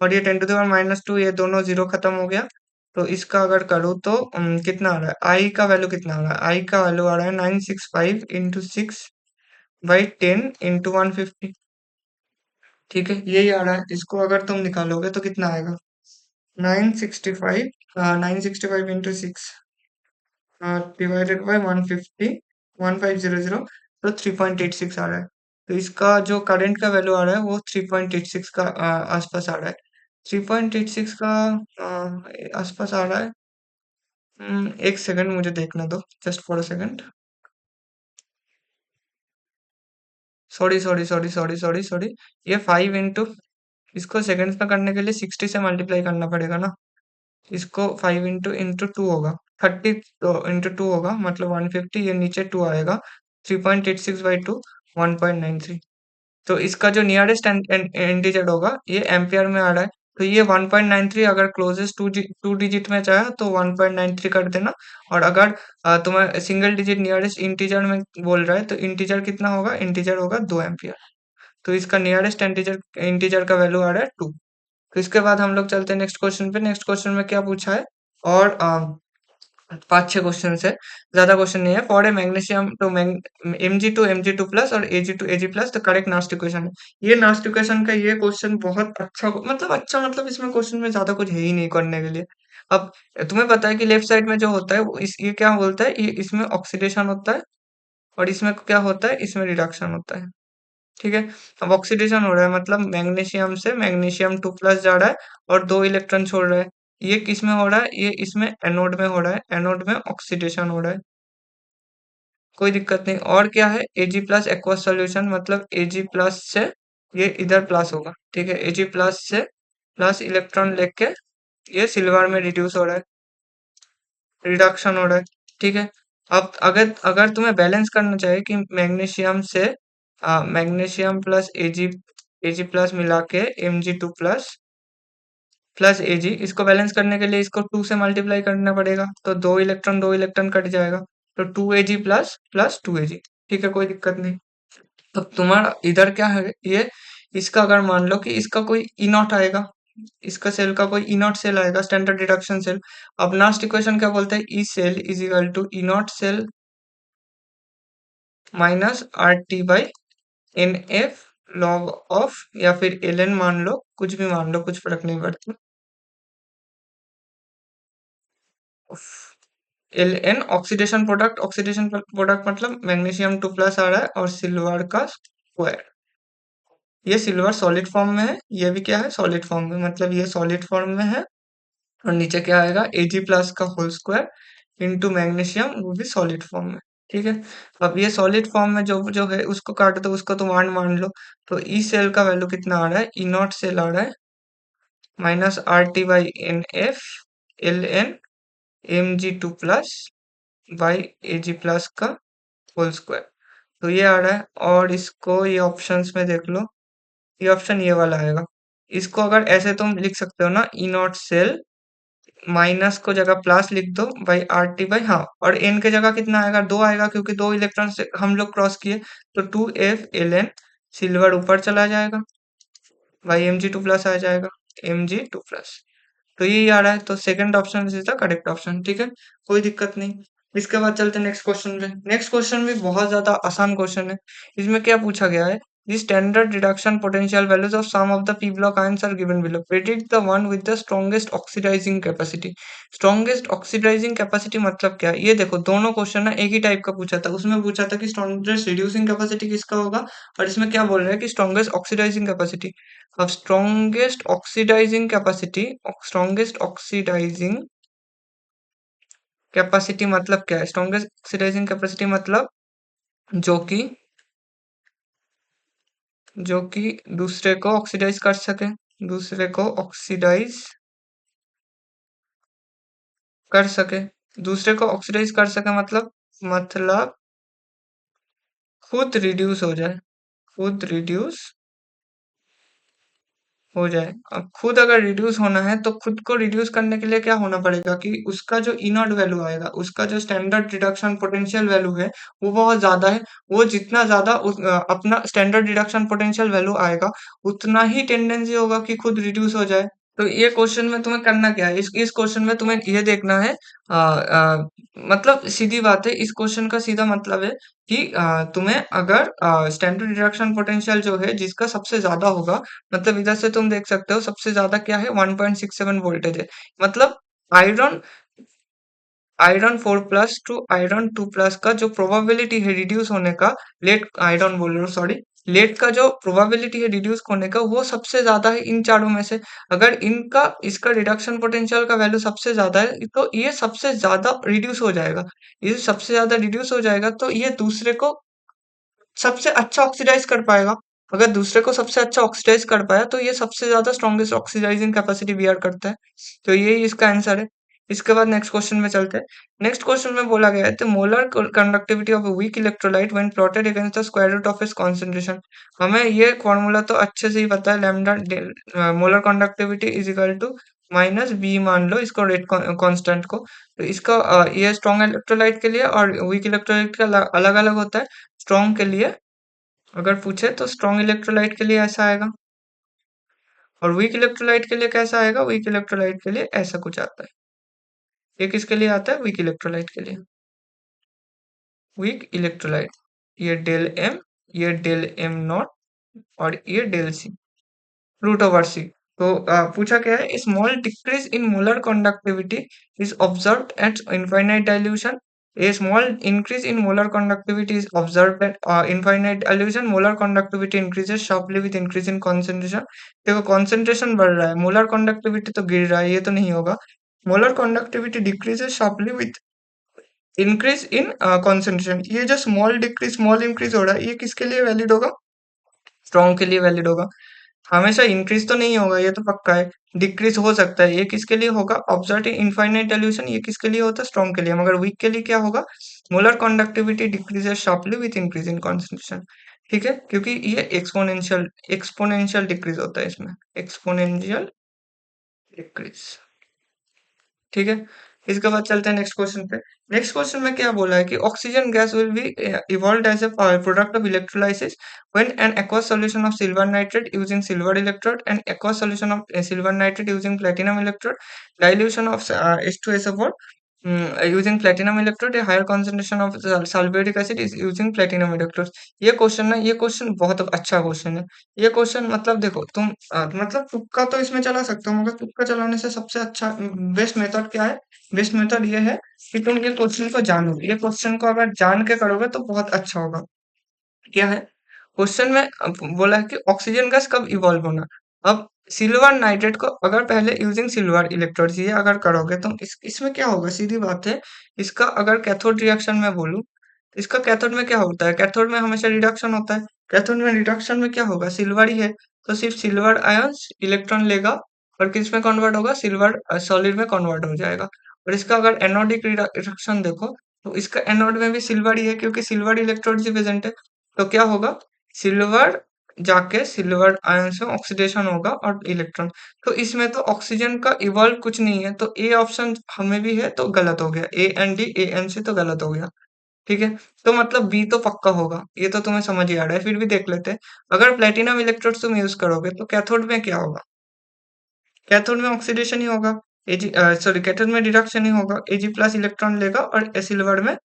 S1: और ये 10 टू द पावर -2, ये दोनों जीरो खत्म हो गया। तो इसका अगर करूँ तो कितना आ रहा है, आई का वैल्यू कितना आ रहा है, आई का वैल्यू आ रहा है 965 इंटू 6/10 इंटू 150। ठीक है, यही आ रहा है। इसको अगर तुम निकालोगे तो कितना आएगा, 965 इंटू 6 डिवाइडेड बाय 150, 1500, तो 3.86 आ रहा है। तो इसका जो करंट का वैल्यू आ रहा है वो 3.86 का आसपास आ रहा है। 3.86 का आसपास आ रहा है। एक सेकंड मुझे देखना दो, just for a second. Sorry, ये 5 इंटू, इसको सेकंड्स में करने के लिए 60 से मल्टीप्लाई करना पड़ेगा ना। इसको 5 इंटू 2 होगा, 30 तो इंटू 2 होगा, मतलब 150। ये नीचे 2 आएगा, 3.86/2 1.93। तो इसका जो नियरेस्ट इंटीजर होगा ये एम्पियर में आ रहा है। तो ये 1.93 अगर क्लोजेस्ट टू डिजिट में चाहे तो 1.93 कर देना। और अगर तुम्हें सिंगल डिजिट नियरेस्ट इंटीजर में बोल रहा है तो इंटीजर कितना होगा, इंटीजर होगा 2 एम्पियर। तो इसका नियरेस्ट इंटीजर इंटीजर का वैल्यू आ रहा है 2। तो इसके बाद हम लोग चलते हैं नेक्स्ट क्वेश्चन पे। नेक्स्ट क्वेश्चन में क्या पूछा है, और 5-6 क्वेश्चन है, ज्यादा क्वेश्चन नहीं है। For a magnesium to Mg2 plus और Ag2 Ag plus the correct Nernst equation है। ये नास्ट इक्वेशन का ये क्वेश्चन बहुत अच्छा मतलब इसमें क्वेश्चन में ज्यादा कुछ है ही नहीं करने के लिए। अब तुम्हें पता है कि लेफ्ट साइड में जो होता है वो ये क्या बोलता है, ये इसमें ऑक्सीडेशन होता है, और इसमें क्या होता है, इसमें रिडक्शन होता है। ठीक है। अब ऑक्सीडेशन हो रहा है मतलब मैग्नीशियम से Mg2+ जा रहा है और 2 इलेक्ट्रॉन छोड़ रहा है। ये किस में हो रहा है, ये इसमें एनोड में हो रहा है, एनोड में ऑक्सीडेशन हो रहा है, कोई दिक्कत नहीं। और क्या है, Ag+ एक्वस सॉल्यूशन मतलब Ag+ से ये इधर प्लस होगा। ठीक है, Ag+ से प्लस इलेक्ट्रॉन लेके ये सिल्वर में रिड्यूस हो रहा है, रिडक्शन हो रहा है। ठीक है। अब अगर अगर तुम्हें बैलेंस करना चाहिए कि मैग्नीशियम से मैग्नीशियम प्लस Ag+ मिला के Mg2+ प्लस Ag, इसको बैलेंस करने के लिए इसको 2 से मल्टीप्लाई करना पड़ेगा, तो 2 इलेक्ट्रॉन कट जाएगा, तो 2Ag+ प्लस 2Ag। ठीक है, कोई दिक्कत नहीं। अब तुम्हारा इधर क्या है, ये इसका अगर मान लो कि इसका कोई ई नॉट आएगा, इसका सेल का कोई ई नॉट सेल आएगा, स्टैंडर्ड डिडक्शन सेल। अब लास्ट इक्वेशन क्या बोलता है, E cell is equal to E naught cell minus R T by n F log of, या फिर एल एन मान लो, कुछ भी मान लो, कुछ फर्क नहीं पड़ता। एल एन ऑक्सीडेशन प्रोडक्ट मतलब Mg2+ आ रहा है और सिल्वर का स्क्वायर। ये सिल्वर सॉलिड फॉर्म में है, ये भी क्या है, सॉलिड फॉर्म में, मतलब ये सॉलिड फॉर्म में है। और नीचे क्या आएगा, Ag+ का होल स्क्वायर इंटू मैग्नीशियम, वो भी सॉलिड फॉर्म में। ठीक है। अब ये सॉलिड फॉर्म में जो जो है उसको काट दो, उसको तो वन मान लो। तो ई सेल का वैल्यू कितना आ रहा है, ई नॉट सेल आ रहा है -RT/NF ln Mg2+ by Ag+ का होल स्क्वायर। तो ये आ रहा है, और इसको ये ऑप्शंस में देख लो, ये ऑप्शन ये वाला आएगा। इसको अगर ऐसे तुम लिख सकते हो ना, ई नॉट सेल माइनस को जगह प्लस लिख दो बाई RT/, हाँ, और n के जगह कितना आएगा, 2 आएगा, क्योंकि 2 इलेक्ट्रॉन से हम लोग क्रॉस किए, तो 2F ln सिल्वर ऊपर चला जाएगा, बाई Mg2+ आ जाएगा, Mg2+। तो ये आ रहा है, तो second option is the correct option. ठीक है, कोई दिक्कत नहीं। इसके बाद चलते हैं नेक्स्ट क्वेश्चन पे। नेक्स्ट क्वेश्चन भी बहुत ज्यादा आसान क्वेश्चन है। इसमें क्या पूछा गया है, the standard reduction potential values of some of the p block ions are given below, predict the one with the strongest oxidising capacity. Strongest oxidising capacity मतलब क्या है, ये देखो दोनों क्वेश्चन ना एक ही टाइप का पूछा था। उसमें पूछा था कि स्ट्रॉन्गेस्ट रिड्यूसिंग कैपेसिटी किसका होगा, और इसमें क्या बोल रहा है कि स्ट्रॉन्गेस्ट ऑक्सीडाइजिंग कैपेसिटी। अब स्ट्रॉन्गेस्ट ऑक्सीडाइजिंग कैपेसिटी मतलब क्या है, स्ट्रॉन्गेस्ट ऑक्सीडाइजिंग कैपेसिटी मतलब जो कि दूसरे को ऑक्सीडाइज कर सके, दूसरे को ऑक्सीडाइज कर सके, दूसरे को ऑक्सीडाइज कर सके मतलब खुद रिड्यूस हो जाए, खुद रिड्यूस हो जाए। अब खुद अगर रिड्यूस होना है तो खुद को रिड्यूस करने के लिए क्या होना पड़ेगा कि उसका जो ई नॉट वैल्यू आएगा, उसका जो स्टैंडर्ड रिडक्शन पोटेंशियल वैल्यू है वो बहुत ज्यादा है। वो जितना ज्यादा अपना स्टैंडर्ड रिडक्शन पोटेंशियल वैल्यू आएगा, उतना ही टेंडेंसी होगा कि खुद रिड्यूस हो जाए। तो ये क्वेश्चन में तुम्हें करना क्या है, इस क्वेश्चन में तुम्हें ये देखना है, मतलब सीधी बात है, इस क्वेश्चन का सीधा मतलब है कि तुम्हें अगर स्टैंडर्ड रिडक्शन पोटेंशियल जो है जिसका सबसे ज्यादा होगा, मतलब इधर से तुम देख सकते हो सबसे ज्यादा क्या है, 1.67 वोल्टेज है। मतलब आयरन आयरन 4+ टू आयरन 2+ का जो प्रोबेबिलिटी है रिड्यूस होने का, लेट आयरन बोल रहा हूँ, सॉरी, लेट का जो प्रोबेबिलिटी है रिड्यूस होने का वो सबसे ज्यादा है इन चारों में से। अगर इनका इसका रिडक्शन पोटेंशियल का वैल्यू सबसे ज्यादा है तो ये सबसे ज्यादा रिड्यूस हो जाएगा। ये सबसे ज्यादा रिड्यूस हो जाएगा तो ये दूसरे को सबसे अच्छा ऑक्सीडाइज कर पाएगा। अगर दूसरे को सबसे अच्छा ऑक्सीडाइज कर पाया तो ये सबसे ज्यादा स्ट्रॉन्गेस्ट ऑक्सीडाइजिंग कैपेसिटी बियर करता है। तो ये इसका आंसर है। इसके बाद नेक्स्ट क्वेश्चन में चलते हैं। नेक्स्ट क्वेश्चन में बोला गया है the molar conductivity of a weak electrolyte when plotted against the square root of its concentration. हमें ये फॉर्मूला तो अच्छे से ही पता है, lambda molar conductivity is equal to minus b, मान लो इसको रेट कांस्टेंट को। तो इसका ये स्ट्रॉन्ग इलेक्ट्रोलाइट के लिए और वीक इलेक्ट्रोलाइट का अलग अलग होता है। स्ट्रॉन्ग के लिए अगर पूछे तो स्ट्रॉन्ग इलेक्ट्रोलाइट के लिए ऐसा आएगा, और वीक इलेक्ट्रोलाइट के लिए कैसा आएगा, वीक इलेक्ट्रोलाइट के लिए ऐसा कुछ आता है। ये किसके लिए आता है, वीक इलेक्ट्रोलाइट के लिए। वीक इलेक्ट्रोलाइट, ये डेल एम, ये डेल एम नॉट, और ये डेल सी, रूट ओवर सी। तो पूछा क्या है, small decrease in molar conductivity is observed eight infinite dilution. A small increase in molar conductivity is observed at infinite dilution. Molar conductivity increases sharply with increase in concentration. देखो concentration बढ़ रहा है, molar conductivity तो गिर रहा है, ये तो नहीं होगा। molar conductivity decreases sharply with increase in concentration। ये जो small decrease small increase हो रहा है, ये किसके लिए वैलिड होगा, स्ट्रॉन्ग के लिए वैलिड होगा। हमेशा इंक्रीज तो नहीं होगा, ये तो पक्का है। डिक्रीज हो सकता है, ये किसके लिए होगा, ऑब्जर्व इनफाइनाइट डाइल्यूशन, ये किसके लिए होता है, स्ट्रॉन्ग के लिए। मगर वीक के लिए क्या होगा, molar conductivity decreases sharply with increase in concentration. ठीक है, क्योंकि ये एक्सपोनेंशियल एक्सपोनेंशियल डिक्रीज होता है इसमें, एक्सपोनेंशियल डिक्रीज। ठीक है, इसके बाद चलते हैं नेक्स्ट क्वेश्चन पे। नेक्स्ट क्वेश्चन में क्या बोला है कि oxygen gas will be evolved as a product of electrolysis when an aqueous solution of silver nitrate using silver electrode and aqueous solution of silver nitrate using platinum electrode, dilution of H2SO4 using platinum electrode, a higher concentration of sulfuric acid is using platinum electrode। ये question ना, ये question बहुत अच्छा question है। ये question मतलब देखो तुम मतलब तुक्का तो इसमें चला सकते हो, मगर तुक्का चलाने से सबसे अच्छा बेस्ट मेथड क्या है, बेस्ट मेथड ये है कि तुम ये क्वेश्चन को जानो। ये क्वेश्चन को अगर जान के करोगे तो बहुत अच्छा होगा। क्या है क्वेश्चन में, बोला है कि ऑक्सीजन गैस कब इवॉल्व होना। अब सिल्वर नाइट्रेट को अगर पहले यूजिंग सिल्वर इलेक्ट्रोड ये अगर करोगे तो इसमें क्या होगा, सीधी बात है। इसका अगर कैथोड रिएक्शन में बोलूं, इसका कैथोड में क्या होता है, कैथोड में हमेशा रिडक्शन होता है। कैथोड में रिडक्शन में क्या होगा, सिल्वर ही है, तो सिर्फ सिल्वर आयंस इलेक्ट्रॉन लेगा और किस में कन्वर्ट होगा, सिल्वर सॉलिड में कन्वर्ट हो जाएगा। और इसका अगर एनोडिक रिडक्शन देखो, तो इसका एनोड में भी सिल्वर ही है, क्योंकि सिल्वर इलेक्ट्रोड ही प्रेजेंट है। तो क्या होगा, सिल्वर जाके सिल्वर आयन से ऑक्सीडेशन होगा और इलेक्ट्रॉन। तो इसमें तो ऑक्सीजन का इवॉल्व कुछ नहीं है, तो ए ऑप्शन हमें भी है तो गलत हो गया, A and D A and C तो गलत हो गया। ठीक है, तो मतलब बी तो पक्का होगा, ये तो तुम्हें समझ ही आ रहा है। फिर भी देख लेते हैं, अगर प्लेटिनम इलेक्ट्रोड तुम यूज करोगे तो कैथोड में क्या होगा, कैथोड में ऑक्सीडेशन ही होगा। एजी सॉरी, कैथोड में रिडक्शन ही होगा, एजी प्लस इलेक्ट्रॉन लेगा और सिल्वर में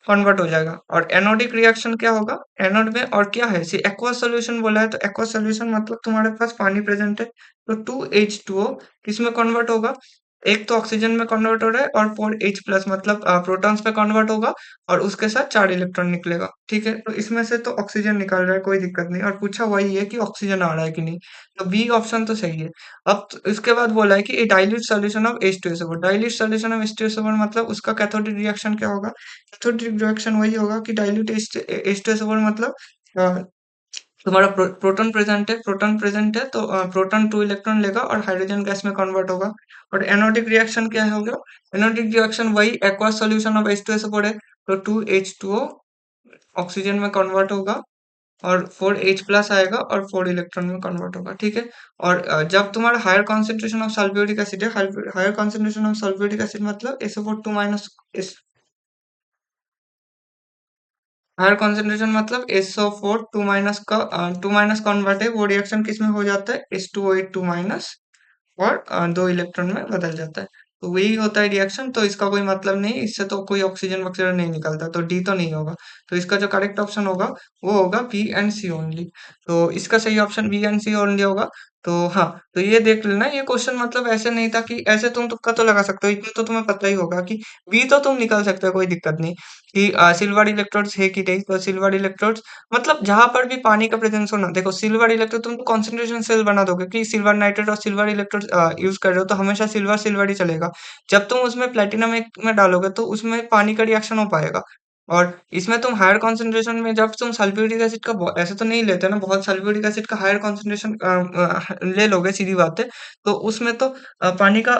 S1: कन्वर्ट हो जाएगा। और एनोडिक रिएक्शन क्या होगा, एनोड में और क्या है, सी एक्वा सॉल्यूशन बोला है, तो एक्वा सॉल्यूशन मतलब तुम्हारे पास पानी प्रेजेंट है, तो 2H2O किस में कन्वर्ट होगा, एक तो ऑक्सीजन में कन्वर्ट हो रहा है और 4H प्लस मतलब प्रोटॉन्स में कन्वर्ट होगा और उसके साथ 4 इलेक्ट्रॉन निकलेगा। ठीक है, तो इसमें से तो ऑक्सीजन निकल रहा है, कोई दिक्कत नहीं। और पूछा वही है कि ऑक्सीजन आ रहा है कि नहीं, तो बी ऑप्शन तो सही है। अब इसके बाद बोला है कि a dilute solution of H2SO4, dilute solution of H2SO4 मतलब उसका कैथोडिक रिएक्शन क्या होगा, कैथोडिक रिएक्शन वही होगा कि डाइल्यूट H2SO4 मतलब अ, तुम्हारा प्रोटॉन प्रेजेंट है, प्रोटॉन प्रेजेंट है तो प्रोटॉन 2 इलेक्ट्रॉन लेगा और हाइड्रोजन गैस में कन्वर्ट होगा। और एनोडिक रिएक्शन क्या होगा, एनोडिक रिएक्शन वही एक्वा सॉल्यूशन ऑफ H2SO4 है, तो 2H2O ऑक्सीजन में कन्वर्ट होगा और 4H प्लस आएगा और 4 इलेक्ट्रॉन में कन्वर्ट होगा। ठीक है, और जब तुम्हारा higher concentration of sulphuric acid है, higher concentration of sulphuric acid मतलब SO4 2 माइनस, हायर कॉन्सेंट्रेशन मतलब SO4 2 माइनस का 2 माइनस कन्वर्ट है, वो रिएक्शन किस में हो जाता है, H2O8 2 माइनस, और 2 इलेक्ट्रॉन में बदल जाता है। तो वही होता है रिएक्शन, तो इसका कोई मतलब नहीं, इससे तो कोई ऑक्सीजन वक्सीजन नहीं निकलता, तो डी तो नहीं होगा। तो इसका जो करेक्ट ऑप्शन होगा वो होगा बी एंड सी ओनली। तो इसका सही option B and C only होगा। तो हाँ, तो ये देख लेना, ये क्वेश्चन मतलब ऐसे नहीं था कि ऐसे तुम तुक्का तो लगा सकते हो, इतना तो तुम्हें पता ही होगा कि बी तो तुम निकल सकते हो, कोई दिक्कत नहीं। कि सिल्वर इलेक्ट्रोड्स है कि नहीं, तो सिल्वर इलेक्ट्रोड्स मतलब जहां पर भी पानी का प्रेजेंस हो ना, देखो सिल्वर इलेक्ट्रोड तुम तो कॉन्सेंट्रेशन सेल बना दोगे कि सिल्वर नाइट्रेट और सिल्वर इलेक्ट्रोड यूज कर रहे हो, तो हमेशा सिल्वर सिल्वर ही चलेगा। जब तुम उसमें प्लेटिनम में डालोगे तो उसमें पानी का रिएक्शन हो पाएगा। और इसमें तुम हायर कॉन्सेंट्रेशन में जब तुम सल्फ्यूरिक एसिड का ऐसे तो नहीं लेते ना, बहुत सल्फ्यूरिक एसिड का हायर कॉन्सेंट्रेशन ले लोगे, सीधी बात है। तो उसमें तो पानी का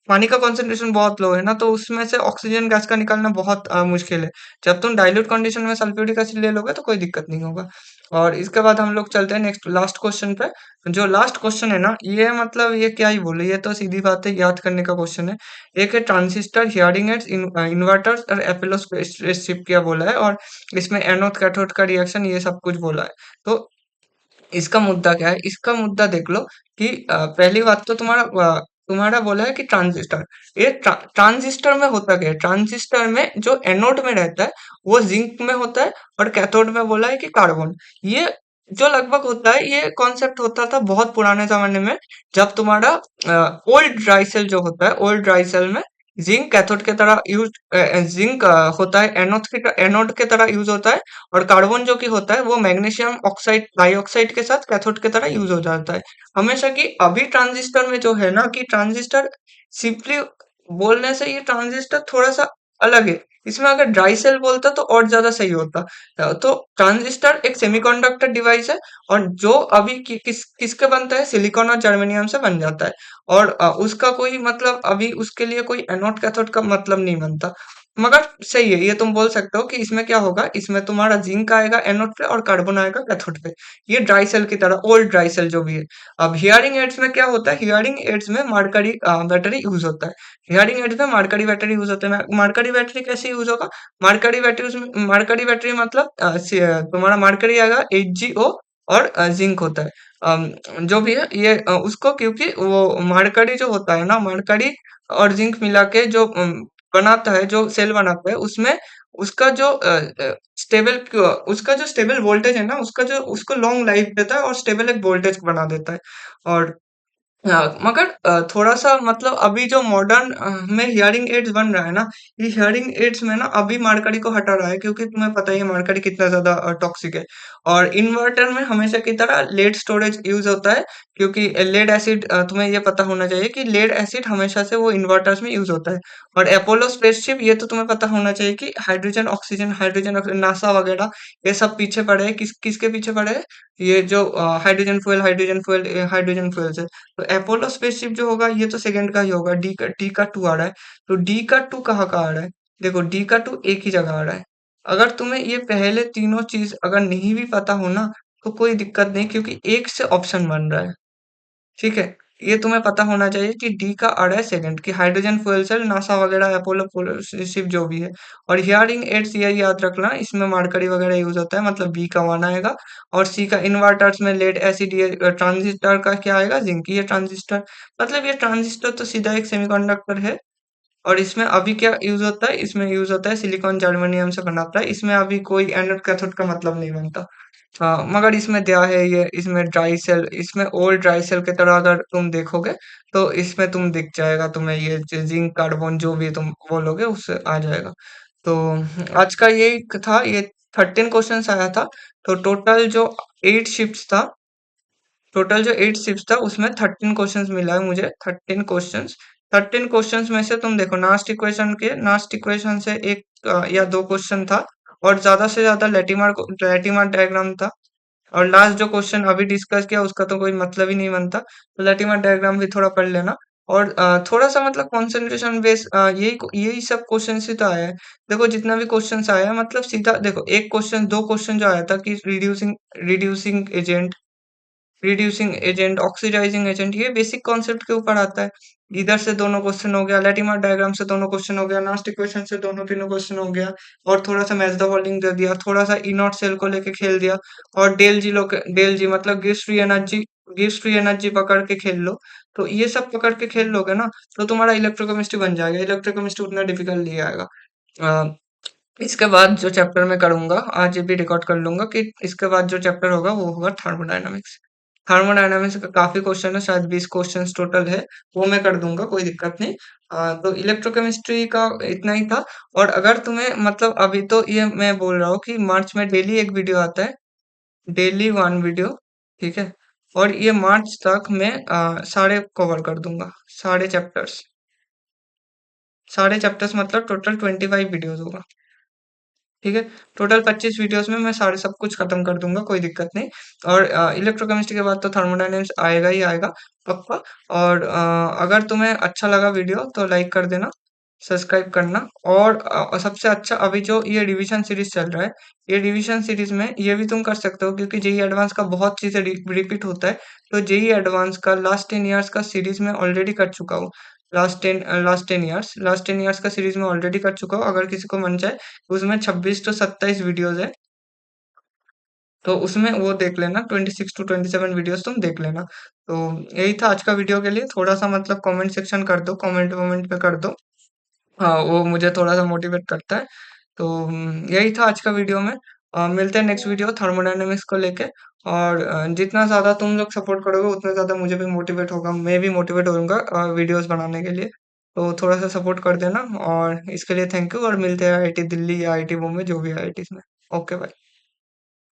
S1: पानी का कॉन्सेंट्रेशन बहुत लो है ना, तो उसमें से ऑक्सीजन गैस का निकालना बहुत मुश्किल है। जब तुम डाइल्यूट कंडीशन में सल्फ्यूरिक एसिड ले लोगे तो कोई दिक्कत नहीं होगा। और इसके बाद हम लोग चलते हैं नेक्स्ट लास्ट क्वेश्चन पे। जो लास्ट क्वेश्चन है ना, ये मतलब ये क्या ही बोले, ये तो सीधी बात है, याद करने का क्वेश्चन है। एक है ट्रांजिस्टर, हियरिंग एड्स, इन्वर्टर्स और एपोलो स्पेसशिप क्या बोला है, और इसमें एनोड कैथोड का रिएक्शन ये सब कुछ बोला है। तो इसका मुद्दा क्या है? इसका मुद्दा देख लो कि पहली बात तो तुम्हारा बोला है कि ट्रांजिस्टर, ये ट्रांजिस्टर में होता क्या है? ट्रांजिस्टर में जो एनोड में रहता है वो जिंक में होता है, और कैथोड में बोला है कि कार्बन। ये जो लगभग होता है, ये कॉन्सेप्ट होता था बहुत पुराने जमाने में, जब तुम्हारा ओल्ड ड्राई सेल जो होता है, ओल्ड ड्राई सेल में जिंक कैथोड के तरह यूज, जिंक होता है एनोड के तरह यूज होता है, और कार्बन जो कि होता है वो मैग्नीशियम ऑक्साइड डाइऑक्साइड के साथ कैथोड की तरह यूज हो जाता है हमेशा। की अभी ट्रांजिस्टर में जो है ना, कि ट्रांजिस्टर सिंपली बोलने से ये ट्रांजिस्टर थोड़ा सा अलग है। इसमें अगर ड्राई सेल बोलता तो और ज्यादा सही होता। तो ट्रांजिस्टर एक सेमीकंडक्टर डिवाइस है, और जो अभी किसके बनता है? सिलिकॉन और जर्मेनियम से बन जाता है। और उसका कोई मतलब अभी उसके लिए कोई एनोड कैथोड का मतलब नहीं बनता। मगर सही है, ये तुम बोल सकते हो कि इसमें क्या होगा, इसमें तुम्हारा जिंक आएगा एनोड पे और कार्बन आएगा कैथोड पे। ये ड्राई सेल की तरह, ओल्ड ड्राई सेल जो भी है। अब हियरिंग एड्स में क्या होता है? हियरिंग एड्स में मरकरी बैटरी यूज होता है। हियरिंग एड्स में मरकरी बैटरी यूज होता है। मरकरी बैटरी कैसे यूज होगा? मरकरी बैटरी मतलब तुम्हारा मरकरी आएगा HgO, और जिंक होता है। जो भी है ये उसको, क्योंकि वो मरकरी जो होता है ना, मरकरी और जिंक मिला के जो बनाता है, जो सेल बनाता है, उसमें उसका जो स्टेबल उसका जो स्टेबल वोल्टेज है ना, उसका जो उसको लॉन्ग लाइफ देता है और स्टेबल एक वोल्टेज बना देता है। और हाँ, मगर थोड़ा-सा मतलब अभी जो मॉडर्न में हियरिंग एड्स बन रहा है ना, ये हियरिंग एड्स में ना अभी मरकरी को हटा रहा है, क्योंकि तुम्हें पता ही है मरकरी कितना ज़्यादा टॉक्सिक है। और इन्वर्टर में हमेशा की तरह लेड स्टोरेज यूज़ होता है, क्योंकि लेड एसिड, तुम्हें ये पता होना चाहिए कि लेड एसिड हमेशा से वो इन्वर्टर्स में यूज़ होता है। और अपोलो स्पेसशिप, ये तो तुम्हें पता होना चाहिए कि हाइड्रोजन ऑक्सीजन नासा वगैरह ये सब पीछे पड़े हैं। किसके पीछे पड़े हैं? ये जो हाइड्रोजन फ्यूल से। तो अपोलो स्पेसशिप जो होगा, ये तो सेकंड का ही होगा। डी का 2 आ रहा है। तो डी का 2 कहाँ का आ रहा है? देखो, डी का 2 एक ही जगह आ रहा है। अगर तुम्हें ये पहले तीनों चीज अगर नहीं भी पता हो ना, तो कोई दिक्कत नहीं, क्योंकि एक से ऑप्शन बन रहा है। ठीक है, ये तुम्हें पता होना चाहिए कि डी का आ रहा है सेकंड, कि हाइड्रोजन फ्यूल सेल नासा वगैरह अपोलो शिप जो भी है। और हियरिंग एड्स ये याद रखना, इसमें मरकरी वगैरह यूज होता है, मतलब बी का 1 आएगा। और सी का इन्वर्टर्स में लेड एसिड, ये ट्रांजिस्टर का क्या आएगा? जिंक। ये ट्रांजिस्टर मतलब ये ट्रांजिस्टर तो सीधा एक सेमीकंडक्टर है। और इसमें अभी क्या यूज होता है? इसमें यूज होता है सिलिकॉन जर्मेनियम से बनाता है। इसमें अभी कोई एनोड कैथोड का मतलब नहीं बनता। हाँ, मगर इसमें दिया है ये, इसमें ड्राई सेल, इसमें ओल्ड ड्राई सेल की तरह अगर तुम देखोगे, तो इसमें तुम दिख जाएगा तुम्हें, ये जिंक कार्बन जो भी तुम बोलोगे उससे आ जाएगा। तो आज का यही था, ये 13 क्वेश्चंस आया था। तो टोटल जो 8 शिफ्ट था उसमें 13 क्वेश्चंस मिला है मुझे, 13 क्वेश्चंस में से तुम देखो, लास्ट इक्वेशन से एक या दो क्वेश्चन था, और ज्यादा से ज्यादा लेटिमर डायग्राम था। और लास्ट जो क्वेश्चन अभी डिस्कस किया उसका तो कोई मतलब ही नहीं बनता, तो लैटिमर डायग्राम भी थोड़ा पढ़ लेना। और थोड़ा सा मतलब कंसंट्रेशन बेस, यही यही सब क्वेश्चन ही तो आया है। देखो, जितना भी क्वेश्चंस आया है, मतलब सीधा देखो, एक क्वेश्चन दो क्वेश्चन जो आया था कि रिड्यूसिंग एजेंट ऑक्सीडाइजिंग एजेंट, ये बेसिक कॉन्सेप्ट के ऊपर आता है। इधर से दोनों क्वेश्चन हो गया, लैटिमर डायग्राम से दोनों क्वेश्चन हो गया, लास्ट इक्वेशन से दोनों तीनों क्वेश्चन हो गया। और थोड़ा सा मैच द फॉलोइंग दे दिया, थोड़ा सा ई नॉट सेल को लेके खेल दिया। और डेल जी मतलब गिव्स फ्री एनर्जी पकड़ के खेल लो। तो ये सब पकड़ के खेल लोगे ना, तो तुम्हारा इलेक्ट्रोकेमिस्ट्री बन जाएगा। इलेक्ट्रोकेमिस्ट्री उतना डिफिकल्ट नहीं आएगा। अ, इसके बाद जो चैप्टर मैं करूंगा, आज ये भी रिकॉर्ड कर लूंगा कि इसके बाद जो चैप्टर होगा वो होगा थर्मोडायनामिक्स। थर्मोडायनामिक्स का काफी क्वेश्चन है, शायद 20 क्वेश्चन टोटल है। वो मैं कर दूंगा, कोई दिक्कत नहीं। तो इलेक्ट्रोकेमिस्ट्री का इतना ही था। और अगर तुम्हें मतलब अभी तो ये मैं बोल रहा हूँ कि मार्च में डेली एक वीडियो आता है, डेली 1 वीडियो। ठीक है। और ये मार्च तक मैं सारे कवर कर दूंगा, सारे चैप्टर्स। सारे चैप्टर्स मतलब टोटल 25 वीडियोस होगा। ठीक है? टोटल 25 वीडियोज़ में मैं सारे सब कुछ खत्म कर दूँगा, कोई दिक्कत नहीं। और इलेक्ट्रोकेमिस्ट्री के बाद तो थर्मोडायनामिक्स आएगा ही आएगा, पक्का। और अगर तुम्हें अच्छा लगा वीडियो तो लाइक कर देना, सब्सक्राइब करना। और सबसे अच्छा अभी जो ये रिवीजन सीरीज़ चल रहा है, ये रिवीजन सीरीज़ में ये भी तुम कर सकते हो, क्योंकि जेईई एडवांस का बहुत चीज़ें रिपीट होता है। तो जेईई एडवांस का लास्ट 10 इयर्स का सीरीज़ मैं ऑलरेडी कर चुका हूँ। लास्ट 10 इयर्स का सीरीज़ मैं ऑलरेडी कर चुका हूँ। अगर किसी को मन चाहे, उसमें 26 टू 27 वीडियोज़ है, तो उसमें वो देख लेना, 26 टू 27 वीडियोज़ तुम देख लेना। तो यही था आज का वीडियो के लिए। थोड़ा-सा मतलब कमेंट सेक्शन कर दो, कमेंट-वमेंट पे कर दो। हाँ, वो मुझे थोड़ा-सा मोटिवेट करता है। तो यही था आज का वीडियो में। मिलते हैं नेक्स्ट वीडियो थर्मोडायनामिक्स को लेके। और जितना ज़्यादा तुम लोग सपोर्ट करोगे, उतना ज़्यादा मुझे भी मोटिवेट होगा, मैं भी मोटिवेट होऊँगा वीडियोज़ बनाने के लिए। तो थोड़ा-सा सपोर्ट कर देना, और इसके लिए थैंक यू। और मिलते हैं आईआईटी दिल्ली या आईआईटी बॉम्बे, जो भी आईआईटीज़ में। Okay, bye.